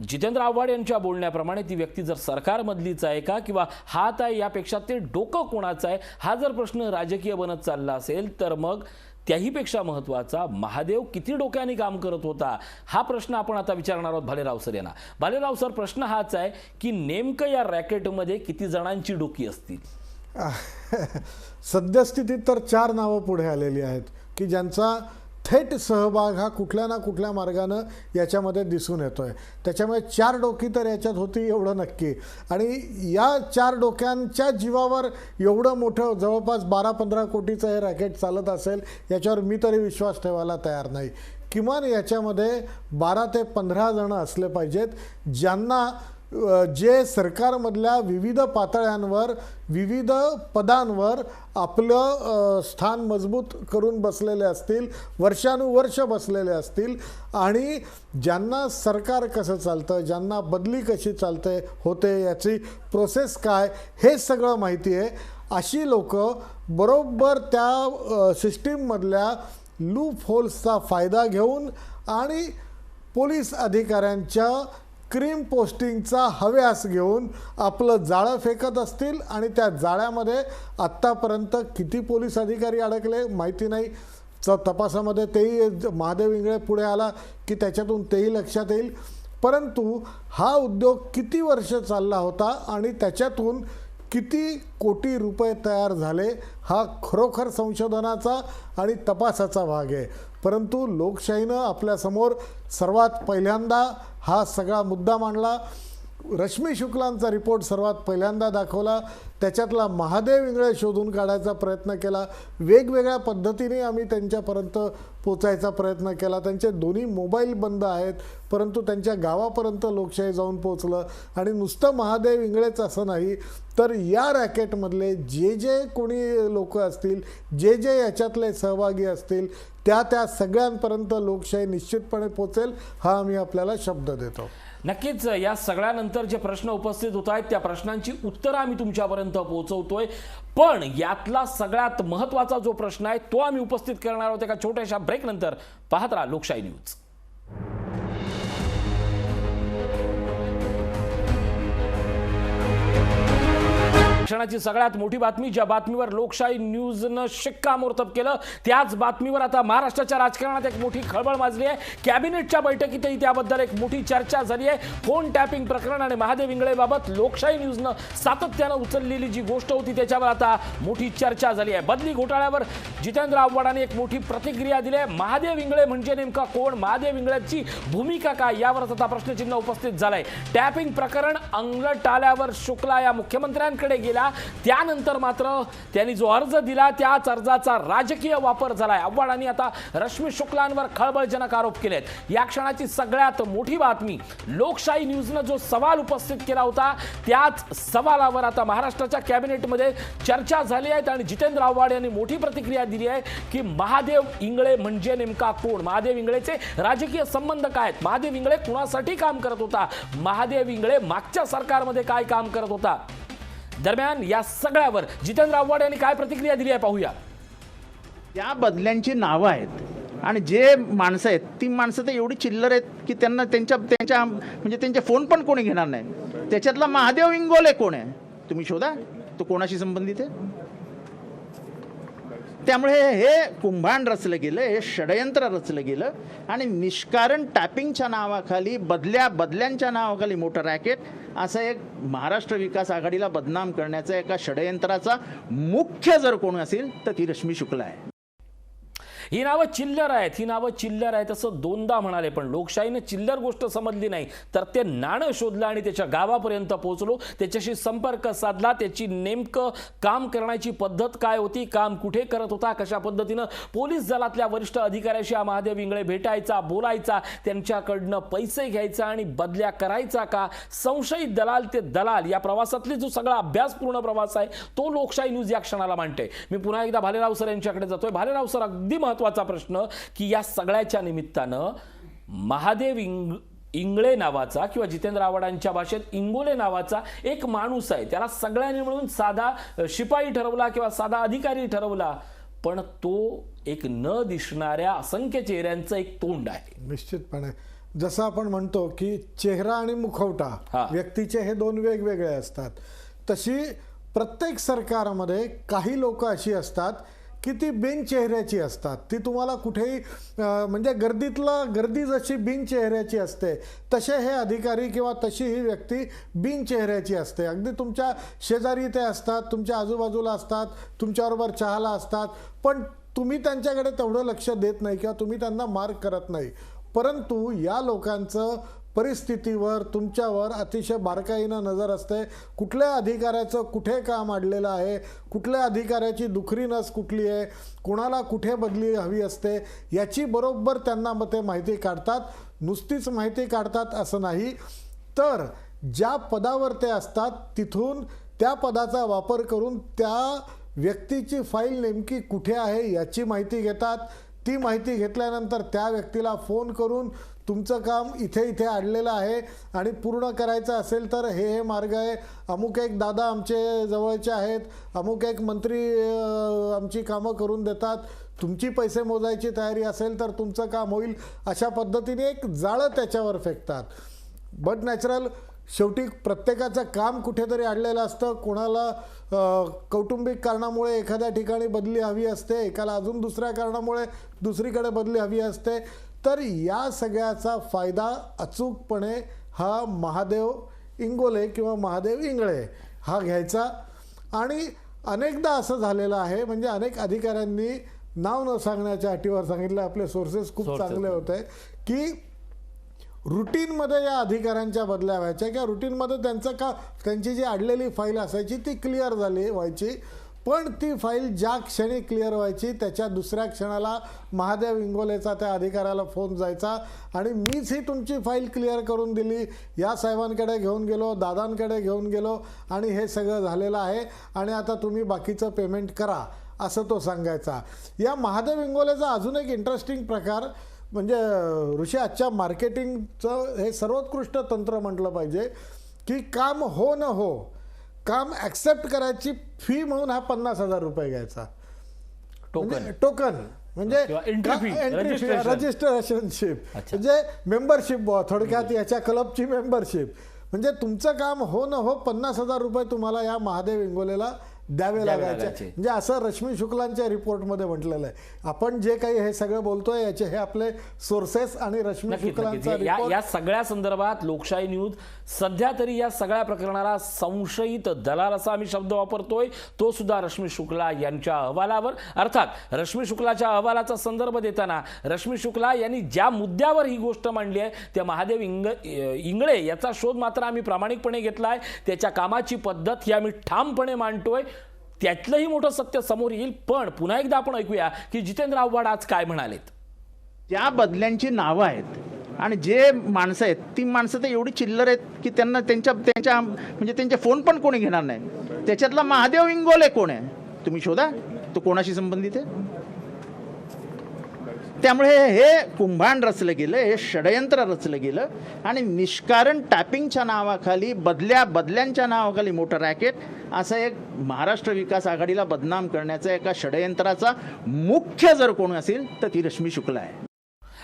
जितेंद्र आव्हाड यांच्या बोलण्याप्रमाणे ती व्यक्ती जर सरकारमधलीच आहे का किंवा हात आहे, यापेक्षा ते डोकं कोणाचं आहे हा जर प्रश्न राजकीय बनत चालला असेल तर मग त्याहीपेक्षा महत्त्वाचा महादेव किती डोक्याने काम करत होता हा प्रश्न आपण आता विचारणार आहोत भालेराव सर यांना. भालेराव सर, प्रश्न हाच आहे की नेमकं या रॅकेटमध्ये किती जणांची डोकी असतील? सद्यस्थितीत तर 4 नावं पुढे आलेली आहेत की ज्यांचा थेट सहभाग हा कुठल्या ना कुठल्या मार्गानं याच्यामध्ये दिसून येतोय. त्याच्यामुळे 4 डोकी तर याच्यात होती एवढं नक्की. आणि या 4 डोक्यांच्या जीवावर एवढं मोठं जवळपास 12-15 कोटीचं हे रॅकेट चालत असेल याच्यावर मी तरी विश्वास ठेवायला तयार नाही. किमान याच्यामध्ये 12 ते 15 जण असले पाहिजेत ज्यांना जे सरकारमधल्या विविध पातळ्यांवर विविध पदांवर आपलं स्थान मजबूत करून बसलेले असतील, वर्षानुवर्ष बसलेले असतील आणि ज्यांना सरकार कसं चालतं, ज्यांना बदली कशी चालते होते, याची प्रोसेस काय हे सगळं माहिती आहे. अशी लोक बरोबर त्या सिस्टीममधल्या लूप होल्सचा फायदा घेऊन आणि पोलीस अधिकाऱ्यांच्या क्रीम पोस्टिंगचा हव्यास घेऊन आपलं जाळं फेकत असतील. आणि त्या जाळ्यामध्ये आत्तापर्यंत किती पोलीस अधिकारी अडकले माहिती नाही. तपासामध्ये तेही महादेव इंगळे पुढे आला की त्याच्यातून तेही लक्षात येईल. परंतु हा उद्योग किती वर्ष चालला होता आणि त्याच्यातून किती कोटी रुपये तयार झाले हा खरोखर संशोधनाचा आणि तपासाचा भाग आहे. परंतु लोकशाहीनं आपल्यासमोर सर्वात पहिल्यांदा हा सगळा मुद्दा मांडला. रश्मी शुक्लांचा रिपोर्ट सर्वात पहिल्यांदा दाखवला. त्याच्यातला महादेव इंगळे शोधून काढायचा प्रयत्न केला. वेगवेगळ्या पद्धतीने आम्ही त्यांच्यापर्यंत पोचायचा प्रयत्न केला. त्यांचे दोन्ही मोबाईल बंद आहेत परंतु त्यांच्या गावापर्यंत लोकशाही जाऊन पोचलं. आणि नुसतं महादेव इंगळेच असं नाही तर या रॅकेटमधले जे कोणी लोक असतील, जे याच्यातले सहभागी असतील त्या सगळ्यांपर्यंत लोकशाही निश्चितपणे पोचेल हा आम्ही आपल्याला शब्द देतो. नक्कीच या सगळ्यानंतर जे प्रश्न उपस्थित होत आहेत त्या प्रश्नांची उत्तरं आम्ही तुमच्यापर्यंत पोहोचवतोय. पण यातला सगळ्यात महत्त्वाचा जो प्रश्न आहे तो आम्ही उपस्थित करणार आहोत एका छोट्याशा ब्रेकनंतर. पाहत राहा लोकशाही न्यूज. क्षणाची सगळ्यात मोठी बातमी, ज्या बातमीवर लोकशाही न्यूजनं शिक्कामोर्तब केलं त्याच बातमीवर आता महाराष्ट्राच्या राजकारणात एक मोठी खळबळ माजली आहे. कॅबिनेटच्या बैठकीतही त्याबद्दल एक मोठी चर्चा झाली आहे. फोन टॅपिंग प्रकरण आणि महादेव इंगळेबाबत लोकशाही न्यूजनं सातत्यानं उचललेली जी गोष्ट होती त्याच्यावर आता मोठी चर्चा झाली आहे. बदली घोटाळ्यावर जितेंद्र आव्हाडांनी एक मोठी प्रतिक्रिया दिली आहे. महादेव इंगळे म्हणजे नेमका कोण, महादेव इंगळेची भूमिका काय, यावरच आता प्रश्नचिन्ह उपस्थित झालंय. टॅपिंग प्रकरण अंगलट आल्यावर शुक्ला या मुख्यमंत्र्यांकडे गेला. त्यानंतर मात्र त्यांनी जो अर्ज दिला त्याच अर्जाचा राजकीय वापर झालाय. आव्हाडांनी आता रश्मी शुक्लांवर खळबळजनक आरोप केलेत. या क्षणाची सगळ्यात मोठी बातमी, लोकशाही न्यूजनं जो सवाल उपस्थित केला होता त्याच सवालावर आता महाराष्ट्राच्या कॅबिनेटमध्ये चर्चा झाली आहे आणि जितेंद्र आव्हाड यांनी मोठी प्रतिक्रिया दिली आहे की महादेव इंगळे म्हणजे नेमका कोण, महादेव इंगळेचे राजकीय संबंध काय आहेत, महादेव इंगळे कुणासाठी काम करत होता, महादेव इंगळे मागच्या सरकारमध्ये काय काम करत होता. दरम्यान या सगळ्यावर जितेंद्र आव्हाड यांनी काय प्रतिक्रिया दिली आहे पाहूया. या बदल्यांची नावं आहेत आणि जे माणसं आहेत ती माणसं तर एवढी चिल्लर आहेत की त्यांना त्यांच्या म्हणजे त्यांचे फोन पण कोणी घेणार नाही. त्याच्यातला महादेव इंगोले कोण आहे तुम्ही शोधा, तो कोणाशी संबंधित आहे. त्यामुळे हे कुंभांड रचलं गेलं, हे षडयंत्र रचलं गेलं आणि निष्कारण टॅपिंगच्या नावाखाली बदल्यांच्या नावाखाली मोठं रॅकेट असं एक महाराष्ट्र विकास आघाडीला बदनाम करण्याचा एका षडयंत्राचा मुख्य जर कोण असेल तर ती रश्मी शुक्ला आहे. ही नावं चिल्लर आहेत असं दोनदा म्हणाले पण लोकशाहीने चिल्लर गोष्ट समजली नाही तर ते नाणं शोधलं आणि त्याच्या गावापर्यंत पोहोचलो, त्याच्याशी संपर्क साधला, त्याची नेमकं काम करण्याची पद्धत काय होती, काम कुठे करत होता, कशा पद्धतीनं पोलीस दलातल्या वरिष्ठ अधिकाऱ्याशी महादेव इंगळे भेटायचा, बोलायचा, त्यांच्याकडनं पैसे घ्यायचा आणि बदल्या करायचा का, संशयित दलाल ते दलाल या प्रवासातली जो सगळा अभ्यासपूर्ण प्रवास आहे तो लोकशाही न्यूज या क्षणाला मांडते. मी पुन्हा एकदा भालेराव सर यांच्याकडे जातोय. भालेराव सर, अगदी महत्त्वाचा प्रश्न की या सगळ्याच्या निमित्तानं महादेव इंगळे नावाचा किंवा जितेंद्र आव्हाडांच्या भाषेत इंगोले नावाचा एक माणूस आहे, त्याला सगळ्यांनी मिळून साधा शिपाई ठरवला किंवा साधा अधिकारी ठरवला पण तो एक न दिसणाऱ्या असंख्य चेहऱ्यांचं एक तोंड आहे. निश्चितपणे जसं आपण म्हणतो की चेहरा आणि मुखवटा हा. व्यक्तीचे हे दोन वेगवेगळे असतात, तशी प्रत्येक सरकारमध्ये काही लोक अशी असतात की ती बिनचेहऱ्याची असतात. ती तुम्हाला कुठेही म्हणजे गर्दी जशी बिनचेहऱ्याची असते तसे हे अधिकारी किंवा तशी ही व्यक्ती बिनचेहऱ्याची असते. अगदी तुमच्या शेजारी ते असतात, तुमच्या आजूबाजूला असतात, तुमच्याबरोबर चहाला असतात, पण तुम्ही त्यांच्याकडे तेवढं लक्ष देत नाही किंवा तुम्ही त्यांना मार्क करत नाही. परंतु या लोकांचं परिस्थितीवर तुमच्यावर अतिशय बारकाईनं नजर असते. कुठल्या अधिकाऱ्याचं कुठे काम अडलेलं आहे, कुठल्या अधिकाऱ्याची दुखरी नस कुठली आहे, कोणाला कुठे बदली हवी असते, याची बरोबर त्यांना ते माहिती काढतात. नुसतीच माहिती काढतात असं नाही, तर ज्या पदावर ते असतात तिथून त्या पदाचा वापर करून त्या व्यक्तीची फाईल नेमकी कुठे आहे याची माहिती घेतात. ती माहिती घेतल्यानंतर त्या व्यक्तीला फोन करून तुमचं काम इथे इथे अडलेलं आहे आणि पूर्ण करायचं असेल तर हे मार्ग आहे, अमुक एक दादा आमचे जवळचे आहेत, अमुक एक मंत्री आमची कामं करून देतात, तुमची पैसे मोजायची तयारी असेल तर तुमचं काम होईल, अशा पद्धतीने एक जाळं त्याच्यावर फेकतात. बट नॅचरल शेवटी प्रत्येकाचं काम कुठेतरी अडलेलं असतं. कोणाला कौटुंबिक कारणामुळे एखाद्या ठिकाणी बदली हवी असते, एकाला अजून दुसऱ्या कारणामुळे दुसरीकडे बदली हवी असते. तर या सगळ्याचा फायदा अचूकपणे हा महादेव इंगोले किंवा महादेव इंगळे हा घ्यायचा. आणि अनेकदा असं झालेलं आहे, म्हणजे अनेक अधिकाऱ्यांनी नाव न सांगण्याच्या अटीवर सांगितलं, आपले सोर्सेस खूप चांगले होते, की रुटीनमध्ये या अधिकाऱ्यांच्या बदल्या व्हायच्या किंवा रुटीनमध्ये त्यांची जी अडलेली फाईल असायची ती क्लिअर व्हायची. पण ती फाईल ज्या क्षणी क्लिअर व्हायची त्याच्या दुसऱ्या क्षणाला महादेव इंगोलेचा त्या अधिकाऱ्याला फोन जायचा आणि मीच ही तुमची फाईल क्लिअर करून दिली, या साहेबांकडे घेऊन गेलो, दादांकडे घेऊन गेलो आणि हे सगळं झालेलं आहे आणि आता तुम्ही बाकीचं पेमेंट करा, असं तो सांगायचा. या महादेव इंगोलेचा अजून एक इंटरेस्टिंग प्रकार म्हणजे ऋषी आजच्या मार्केटिंगचं हे सर्वोत्कृष्ट तंत्र म्हटलं पाहिजे, की काम हो न हो, काम ॲक्सेप्ट करायची फी म्हणून हा 50,000 रुपये घ्यायचा. टोकन म्हणजे रजिस्ट्रेशनशिप म्हणजे मेंबरशिप, थोडक्यात याच्या क्लबची मेंबरशिप. म्हणजे तुमचं काम हो न हो 50,000 रुपये तुम्हाला या महादेव इंगोलेला द्यावे लागायचे. म्हणजे असं रश्मी शुक्लांच्या रिपोर्टमध्ये म्हटलेलं आहे. आपण जे काही हे सगळं बोलतोय याचे हे आपले सोर्सेस आणि रश्मी शुक्लांचा रिपोर्ट. या सगळ्या संदर्भात लोकशाही न्यूज सध्या तरी या सगळ्या प्रकरणाला संशयित दलाल असा आम्ही शब्द वापरतोय, तो सुद्धा रश्मी शुक्ला यांच्या अहवालावर. अर्थात रश्मी शुक्लाच्या अहवालाचा संदर्भ देताना रश्मी शुक्ला यांनी ज्या मुद्द्यावर ही गोष्ट मांडली आहे त्या महादेव इंगळे याचा शोध मात्र आम्ही प्रामाणिकपणे घेतलाय. त्याच्या कामाची पद्धत ही आम्ही ठामपणे मांडतोय, त्यातलंही मोठं सत्य समोर येईल. पण पुन्हा एकदा आपण ऐकूया की जितेंद्र आव्हाड आज काय म्हणालेत. ज्या बदल्यांची नावं आहेत आणि जे माणसं आहेत ती माणसं तर एवढी चिल्लर आहेत की त्यांना त्यांच्या म्हणजे त्यांचे फोन पण कोणी घेणार नाही. त्याच्यातला महादेव इंगोले कोण आहे तुम्ही शोधा, तो कोणाशी संबंधित आहे. त्यामुळे हे कुंभांड रचलं गेलं, हे षडयंत्र रचलं गेलं आणि निष्कारण टॅपिंगच्या नावाखाली बदल्यांच्या नावाखाली मोठं रॅकेट असं एक महाराष्ट्र विकास आघाडीला बदनाम करण्याचा एका षडयंत्राचा मुख्य जर कोण असेल तर ती रश्मी शुक्ला आहे.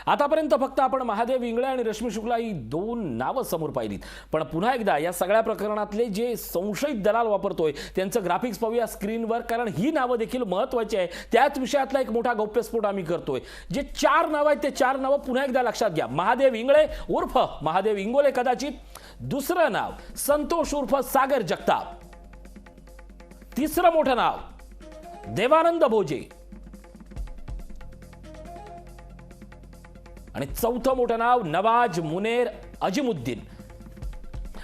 आतापर्यंत फक्त आपण महादेव इंगळे आणि रश्मी शुक्ला ही दोन नावं समोर पाहिलीत, पण पुन्हा एकदा या सगळ्या प्रकरणातले जे संशयित दलाल वापरतोय त्यांचं ग्राफिक्स पाहूया स्क्रीनवर, कारण ही नावं देखील महत्त्वाची आहे. त्याच विषयातला एक मोठा गौप्यस्फोट आम्ही करतोय. जे 4 नावं आहेत ते 4 नावं पुन्हा एकदा लक्षात घ्या. महादेव इंगळे उर्फ महादेव इंगोले कदाचित, दुसरं नाव संतोष उर्फ सागर जगताप, तिसरं मोठं नाव देवानंद भोजे आणि चौथं मोठं नाव नवाज मुनेर अजिमुद्दीन.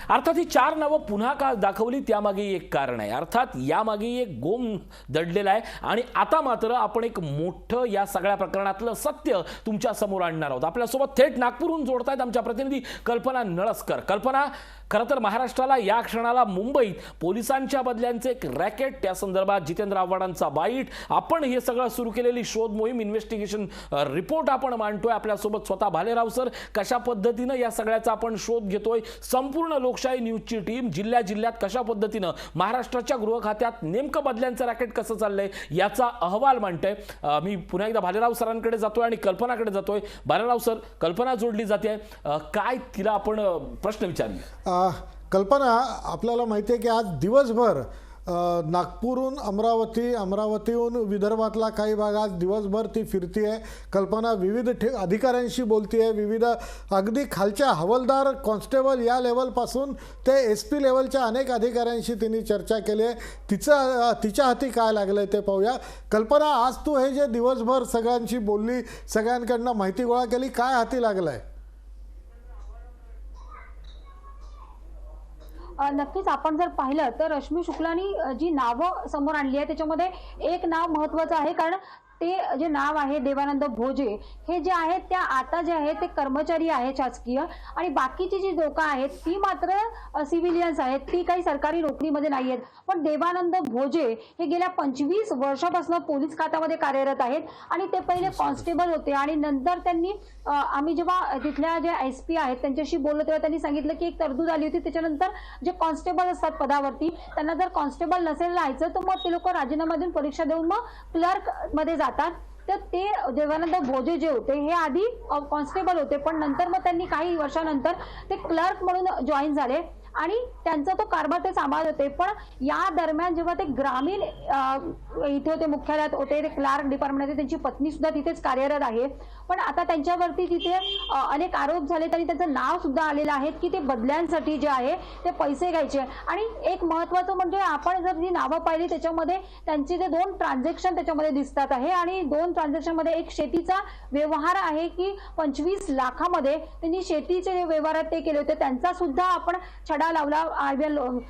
अर्थात ही 4 नावं पुन्हा का दाखवली त्यामागे एक कारण आहे. अर्थात यामागे एक गोम दडलेला आहे आणि आता मात्र आपण एक मोठं या सगळ्या प्रकरणातलं सत्य तुमच्या समोर आणणार आहोत. आपल्यासोबत थेट नागपूरहून जोडतायत आमच्या प्रतिनिधी कल्पना नळसकर. कल्पना, खरं तर महाराष्ट्राला या क्षणाला मुंबईत पोलिसांच्या बदल्यांचे एक रॅकेट, त्या संदर्भात जितेंद्र आव्हाडांचा बाईट, आपण हे सगळं सुरू केलेली शोध मोहीम, इन्व्हेस्टिगेशन रिपोर्ट आपण मांडतोय. आपल्यासोबत स्वतः भालेराव सर, कशा पद्धतीनं या सगळ्याचा आपण शोध घेतोय, संपूर्ण लोकशाही न्यूजची टीम जिल्ह्यात कशा पद्धतीनं महाराष्ट्राच्या गृह खात्यात नेमकं बदल्यांचं रॅकेट कसं चाललंय याचा अहवाल मांडतोय. मी पुन्हा एकदा भालेराव सरांकडे जातोय आणि कल्पनाकडे जातोय. भालेराव सर, कल्पना जोडली जाते, काय तिला आपण प्रश्न विचारले? कल्पना, आपल्याला माहिती आहे की आज दिवसभर नागपूरहून अमरावतीहून विदर्भातला काही भाग आज दिवसभर ती फिरती आहे. कल्पना विविध अधिकाऱ्यांशी बोलती आहे, विविध अगदी खालच्या हवालदार, कॉन्स्टेबल या लेवलपासून ते SP लेवलच्या अनेक अधिकाऱ्यांशी तिने चर्चा केली आहे. तिच्या हाती काय लागलं आहे ते पाहूया. कल्पना, आज तू हे जे दिवसभर सगळ्यांशी बोलली, सगळ्यांकडनं माहिती गोळा केली, काय हाती लागलं आहे? नक्कीच आपण जर पाहिलं तर रश्मी शुक्लानी जी नावं समोर आणली आहे त्याच्यामध्ये एक नाव महत्त्वाचं आहे, कारण ते जे नाव आहे देवानंद भोजे, हे जे आहेत त्या आता जे आहे ते कर्मचारी आहेत शासकीय, आणि बाकीची जी लोक आहेत ती मात्र सिव्हिलियन्स आहेत, ती काही सरकारी नोकरीमध्ये नाही आहेत. पण देवानंद भोजे हे गेल्या 25 वर्षापासून पोलीस खात्यामध्ये कार्यरत आहेत आणि ते पहिले कॉन्स्टेबल होते आणि नंतर त्यांनी आम्ही जेव्हा तिथल्या जे SP आहेत त्यांच्याशी बोललो तेव्हा त्यांनी सांगितलं की एक तरतूद आली होती, त्याच्यानंतर जे कॉन्स्टेबल असतात पदावरती त्यांना जर कॉन्स्टेबल नसेल राहायचं तर मग ते लोक राजीनामा देऊन परीक्षा देऊन मग क्लर्क मध्ये जातात. तर ते देवानंद भोजे जे होते हे आधी कॉन्स्टेबल होते, पण नंतर मग त्यांनी काही वर्षानंतर ते क्लर्क म्हणून जॉईन झाले आणि त्यांचा तो कारभार ते सांभाळत होते. पण या दरम्यान जेव्हा ते ग्रामीण इथे होते, मुख्यालयात होते, ते क्लार्क डिपार्टमेंटमध्ये, त्यांची पत्नी सुद्धा तिथेच कार्यरत आहे. पण आता त्यांच्यावरती तिथे अनेक आरोप झाले आणि त्यांचं नाव सुद्धा आलेलं आहे की ते बदल्यांसाठी जे आहे ते पैसे घ्यायचे. आणि एक महत्त्वाचं म्हणजे आपण जर जी नावं पाहिली त्याच्यामध्ये त्यांचे जे 2 ट्रान्झॅक्शन त्याच्यामध्ये दिसतात आहे आणि 2 ट्रान्झॅक्शनमध्ये एक शेतीचा व्यवहार आहे की 25 लाखामध्ये त्यांनी शेतीचे जे व्यवहार ते केले होते, त्यांचा सुद्धा आपण छडा लावला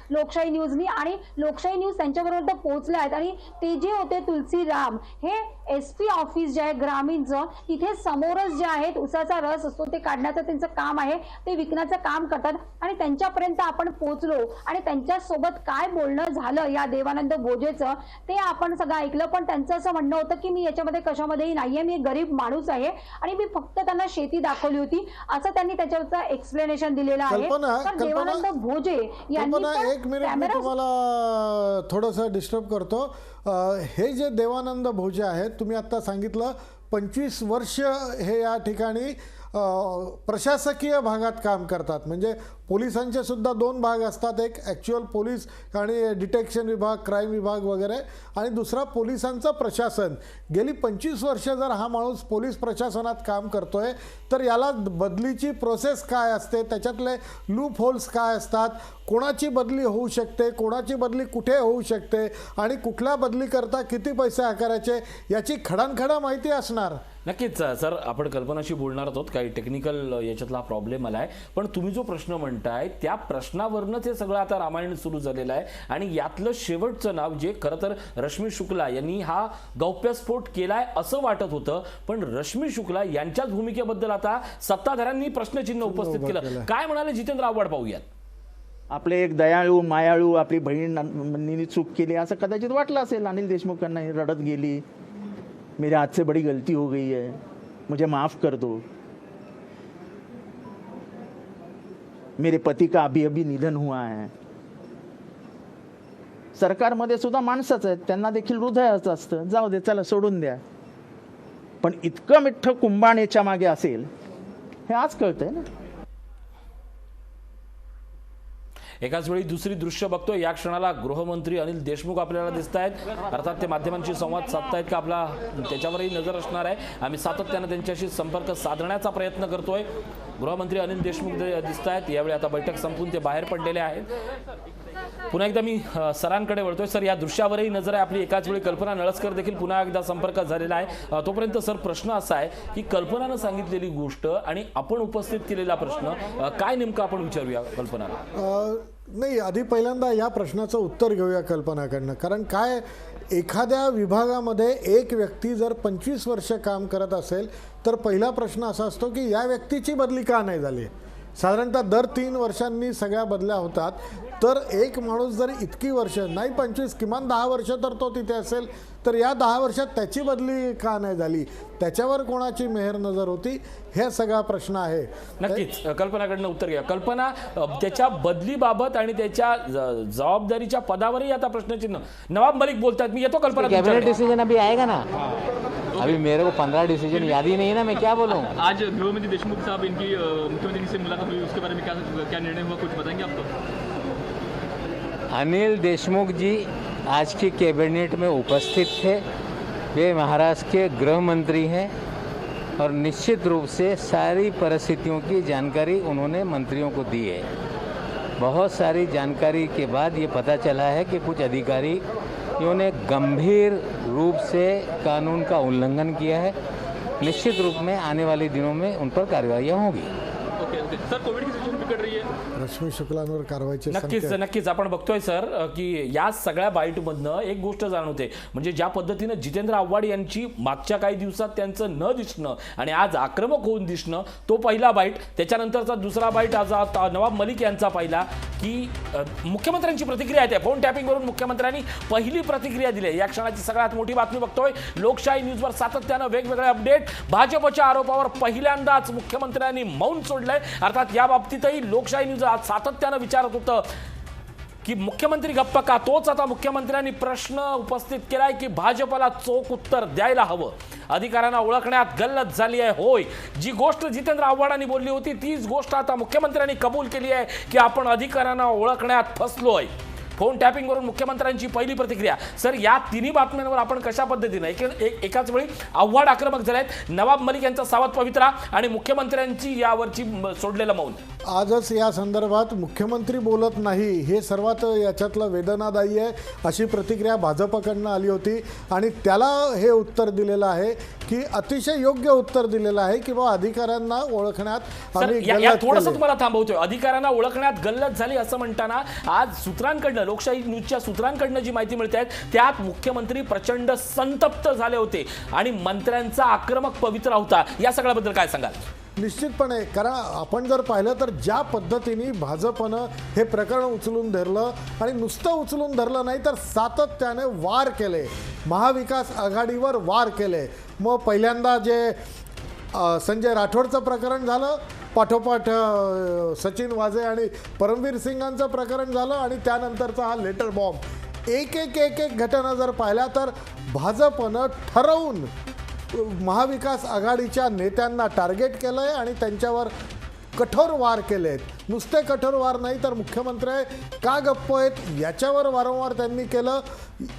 लोकशाही न्यूजनी, आणि लोकशाही न्यूज त्यांच्याबरोबर पोहोचले आहेत. आणि ते जे होते तुलसीराम, हे SP ऑफिस जे आहे ग्रामीणचं, तिथे समोरच जे आहेत उसाचा रस असतो ते काढण्याचं त्यांचं काम आहे, ते विकण्याचं काम करतात आणि त्यांच्यापर्यंत आपण पोहोचलो आणि त्यांच्यासोबत काय बोलणं झालं या देवानंद भोजेचं ते आपण सगळं ऐकलं. पण त्यांचं असं म्हणणं होतं की मी याच्यामध्ये कशामध्येही नाहीये, मी गरीब माणूस आहे आणि मी फक्त त्यांना शेती दाखवली होती, असं त्यांनी त्याच्यावरचं एक्सप्लेनेशन दिलेलं आहे. तर देवानंद भोजे यांनी एक मिनिट मी तुम्हाला थोडंसं डिस्टर्ब करतो. हे जे देवानंद भोजे आहेत, तुम्ही आता सांगितलं 25 वर्ष हे या ठिकाणी प्रशासकीय भागात काम करतात. म्हणजे पोलिसांचे सुद्धा 2 भाग असतात, एक ॲक्च्युअल पोलीस आणि डिटेक्शन विभाग, क्राईम विभाग वगैरे, आणि दुसरा पोलिसांचं प्रशासन. गेली 25 वर्ष जर हा माणूस पोलीस प्रशासनात काम करतोय तर याला बदलीची प्रोसेस काय असते, त्याच्यातले लूप होल्स काय असतात, कोणाची बदली होऊ शकते, कोणाची बदली कुठे होऊ शकते आणि कुठल्या बदलीकरता किती पैसे आकारायचे, याची खडानखडा माहिती असणार. नक्कीच सर, आपण कल्पनाशी बोलणार आहोत, काही टेक्निकल याच्यातला प्रॉब्लेम आलाय. पण तुम्ही जो प्रश्न म्हणताय त्या प्रश्नावरनंच हे सगळं आता रामायण सुरू झालेलं आहे. आणि यातलं शेवटचं नाव जे खरं तर रश्मी शुक्ला यांनी हा गौप्यस्फोट केलाय असं वाटत होतं, पण रश्मी शुक्ला यांच्याच भूमिकेबद्दल आता सत्ताधाऱ्यांनी प्रश्नचिन्ह उपस्थित केलं. काय म्हणाले जितेंद्र आव्हाड, पाहूयात. आपले एक दयाळू मायाळू आपली बहीण चूक केली असं कदाचित वाटलं असेल अनिल देशमुखांना. रडत गेली, मेरे हाथ से बड़ी गलती हो गई है, मुझे माफ कर दो, मेरे पति का अभी अभी निधन हुआ है. सरकारमध्ये सुद्धा माणसंच आहेत, त्यांना देखील हृदयाचं असतं, जाऊ दे चला सोडून द्या. पण इतकं मिठ्ठ कुंभाण्याच्या मागे असेल हे आज कळतंय ना. एकाच वेळी दुसरी दृश्य बघतोय. या क्षणाला गृहमंत्री अनिल देशमुख आपल्याला दिसत आहेत, अर्थात ते माध्यमांशी संवाद साधतायत का आपला त्याच्यावरही नजर असणार आहे. आम्ही सातत्यानं त्यांच्याशी संपर्क साधण्याचा प्रयत्न करतोय. गृहमंत्री अनिल देशमुख दिसत आहेत. यावेळी आता बैठक संपून ते बाहेर पडलेले आहेत. पुन्हा एकदा मी सरांकडे वळतोय. सर, या दृश्यावरही नजर आहे आपली. एकाच वेळी कल्पना नळसकर देखील पुन्हा एकदा संपर्कात झालेला आहे. तोपर्यंत सर, प्रश्न असा आहे की कल्पनानं सांगितलेली गोष्ट आणि आपण उपस्थित केलेला प्रश्न काय नेमकं आपण विचारूया कल्पनाला? नाही, आधी पहिल्यांदा या प्रश्नाचं उत्तर घेऊया कल्पनाकडनं. कारण काय, एखाद्या विभागामध्ये एक व्यक्ती जर 25 वर्ष काम करत असेल तर पहिला प्रश्न असा असतो की या व्यक्तीची बदली का नाही झाली. साधारणतः दर 3 वर्षांनी सगळ्या बदल्या होतात. तर एक माणूस जर इतकी वर्ष नाही 25 किमान 10 वर्ष तर तो तिथे असेल, तर या 10 वर्षात त्याची बदली का नाही झाली, त्याच्यावर कोणाची मेहर नजर होती, हे सगळा प्रश्न आहे. नक्कीच कल्पनाकडनं उत्तर घ्या. कल्पना, त्याच्या बदलीबाबत आणि त्याच्या जबाबदारीच्या पदावरही आता प्रश्नचिन्ह. नवाब मलिक बोलतात. मी येतो कल्पना. कैबिनेट डिसीजन अभी आएगा ना. अभी मेरे को 15 डिसीजन याद ही नहीं है ना, मैं क्या बोलूँ. आज गृहमंत्री देशमुख साहब इनकी मुख्यमंत्री जी से मुलाकात हुई, उसके बारे में क्या निर्णय हुआ, कुछ बताएंगे आपको. अनिल देशमुख जी आज की कैबिनेट में उपस्थित थे. वे महाराष्ट्र के गृह मंत्री हैं और निश्चित रूप से सारी परिस्थितियों की जानकारी उन्होंने मंत्रियों को दी है. बहुत सारी जानकारी के बाद ये पता चला है कि कुछ अधिकारियों ने गंभीर रूप से कानून का उल्लंघन किया है. निश्चित रूप में आने वाले दिनों में उन पर कार्रवाइयाँ होंगी. सर, कोविड की सिच्युएशन बिगड़ रही है. रश्मी शुक्लांवर कारवाईचे नक्कीच आपण बघतोय सर की या सगळ्या बाईटमधनं एक गोष्ट जाणवते, म्हणजे ज्या पद्धतीनं जितेंद्र आव्हाड यांची मागच्या काही दिवसात त्यांचं न दिसणं आणि आज आक्रमक होऊन दिसणं, तो पहिला बाईट. त्याच्यानंतरचा दुसरा बाईट आज नवाब मलिक यांचा पाहिला की मुख्यमंत्र्यांची प्रतिक्रिया आहे. फोन टॅपिंगवरून मुख्यमंत्र्यांनी पहिली प्रतिक्रिया दिली. या क्षणाची सगळ्यात मोठी बातमी बघतोय. लोकशाही न्यूजवर सातत्यानं वेगवेगळे अपडेट. भाजपच्या आरोपावर पहिल्यांदाच मुख्यमंत्र्यांनी मौन सोडलंय. अर्थात या बाबतीतही लोकशाही न्यूज आज सातत्यानं विचारत होतं की मुख्यमंत्री गप्प का. तोच आता मुख्यमंत्र्यांनी प्रश्न उपस्थित केलाय की भाजपला चोख उत्तर द्यायला हवं. अधिकाऱ्यांना ओळखण्यात गल्लत झाली आहे. होय, जी गोष्ट जितेंद्र आव्हाडांनी बोलली होती तीच गोष्ट आता मुख्यमंत्र्यांनी कबूल केली आहे की आपण अधिकाऱ्यांना ओळखण्यात फसलोय. फोन टॅपिंगवरून मुख्यमंत्र्यांची पहिली प्रतिक्रिया. सर, या तिन्ही बातम्यांवर आपण कशा पद्धतीने एकाच वेळी आव्हाड आक्रमक झालेत, नवाब मलिक यांचा सावध पवित्रा आणि मुख्यमंत्र्यांची यावरची सोडलेलं मौन. आजच या संदर्भात मुख्यमंत्री बोलत नाही हे सर्वात याच्यातलं वेदनादायी आहे, अशी प्रतिक्रिया भाजपकडनं आली होती आणि त्याला हे उत्तर दिलेलं आहे की अतिशय योग्य उत्तर दिलेलं आहे की बाबा अधिकाऱ्यांना ओळखण्यात आम्ही गल्लत थोडंसं केली. तुम्हाला थांबवतोय. अधिकाऱ्यांना ओळखण्यात गल्लत झाली असं म्हणताना आज सूत्रांकडनं, लोकशाही न्यूजच्या सूत्रांकडनं जी माहिती मिळते त्यात मुख्यमंत्री प्रचंड संतप्त झाले होते आणि मंत्र्यांचा आक्रमक पवित्रा होता. या सगळ्याबद्दल काय सांगाल. निश्चितपणे, कारण आपण जर पाहिलं तर ज्या पद्धतीने भाजपनं हे प्रकरण उचलून धरलं आणि नुसतं उचलून धरलं नाही तर सातत्याने वार केले, महाविकास आघाडीवर वार केले. मग पहिल्यांदा जे संजय राठोडचं प्रकरण झालं, पाठोपाठ सचिन वाझे आणि परमवीर सिंगांचं प्रकरण झालं आणि त्यानंतरचा हा लेटर बॉम्ब. एक एक एक एक घटना जर पाहिल्या तर भाजपनं ठरवून महाविकास आघाडीच्या नेत्यांना टार्गेट केलं आहे आणि त्यांच्यावर कठोर वार केलेत. नुसते कठोर वार नाही तर मुख्यमंत्री का गप्प आहेत याच्यावर वारंवार त्यांनी केलं.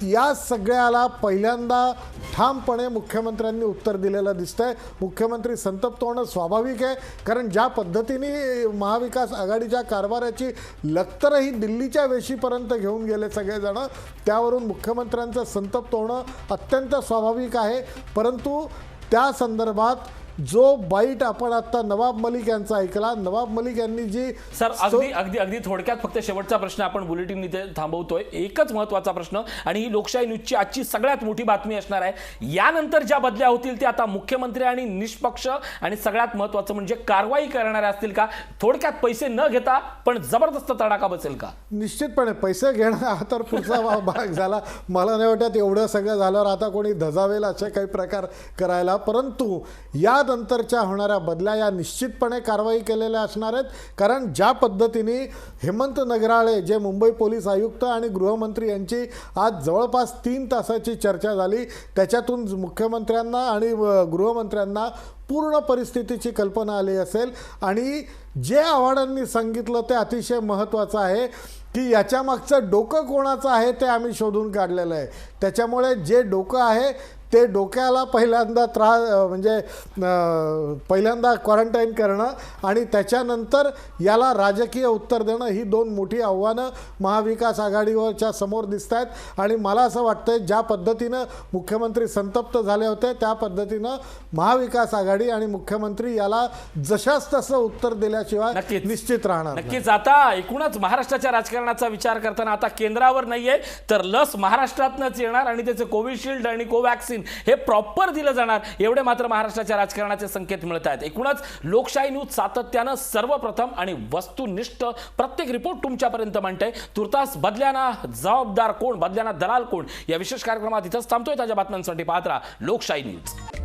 या सगळ्याला पहिल्यांदा ठामपणे मुख्यमंत्र्यांनी उत्तर दिलेलं दिसतंय. मुख्यमंत्री संतप्त होणं स्वाभाविक आहे, कारण ज्या पद्धतीने महाविकास आघाडीच्या कारभाराची लक्तरही दिल्लीच्या वेशीपर्यंत घेऊन गेले सगळेजण, त्यावरून मुख्यमंत्र्यांचं संतप्त होणं अत्यंत स्वाभाविक आहे. परंतु त्या संदर्भात जो बाईट आपण आता नवाब मलिक यांचा ऐकला, नवाब मलिक यांनी जी सर अगदी थोडक्यात फक्त शेवटचा प्रश्न आपण बुलेटिन इथे थांबवतोय. एकच महत्त्वाचा प्रश्न आणि ही लोकशाही न्यूजची आजची सगळ्यात मोठी बातमी असणार आहे. यानंतर ज्या बदल्या होतील ते आता मुख्यमंत्री आणि निष्पक्ष आणि सगळ्यात महत्त्वाचं म्हणजे कारवाई करणारे असतील का. थोडक्यात पैसे न घेता पण जबरदस्त तडाखा बसेल का. निश्चितपणे पैसे घेणं हा तर पुढचा भाग झाला. मला नाही वाटत एवढं सगळं झाल्यावर आता कोणी धजावेल असे काही प्रकार करायला. परंतु या नंतरच्या होणाऱ्या बदल्या या निश्चितपणे कारवाई केलेल्या असणार आहेत. कारण ज्या पद्धतीने हेमंत नगराळे जे मुंबई पोलीस आयुक्त आणि गृहमंत्री यांची आज जवळपास 3 तासाची चर्चा झाली, त्याच्यातून मुख्यमंत्र्यांना आणि गृहमंत्र्यांना पूर्ण परिस्थितीची कल्पना आली असेल. आणि जे आव्हाडांनी सांगितलं ते अतिशय महत्त्वाचं आहे की याच्या मागचं डोकं कोणाचं आहे ते आम्ही शोधून काढलेलं आहे. त्याच्यामुळे जे डोकं आहे ते डोक्याला पहिल्यांदा म्हणजे पहिल्यांदा क्वारंटाईन करणं आणि त्याच्यानंतर याला राजकीय उत्तर देणं ही 2 मोठी आव्हानं महाविकास आघाडीवरच्या समोर दिसत आहेत. आणि मला असं वाटतंय ज्या पद्धतीनं मुख्यमंत्री संतप्त झाले होते त्या पद्धतीनं महाविकास आघाडी आणि मुख्यमंत्री याला जशाच तसं उत्तर दिल्याशिवाय निश्चित राहणार. नक्कीच. आता एकूणच महाराष्ट्राच्या राजकारणाचा विचार करताना आता केंद्रावर नाहीये तर लस महाराष्ट्रातनंच येणार आणि त्याचे कोविशिल्ड आणि कोवॅक्सिन व्हॅक्सिन हे प्रॉपर दिलं जाणार, एवढे मात्र महाराष्ट्राच्या राजकारणाचे संकेत मिळत आहेत. एकूणच लोकशाही न्यूज सातत्यानं सर्वप्रथम आणि वस्तुनिष्ठ प्रत्येक रिपोर्ट तुमच्यापर्यंत मांडते. तुर्तास बदल्याना जबाबदार कोण, बदल्याना दलाल कोण, या विशेष कार्यक्रमात इथंच थांबतोय. ताज्या बातम्यांसाठी पाहत राहा लोकशाही न्यूज.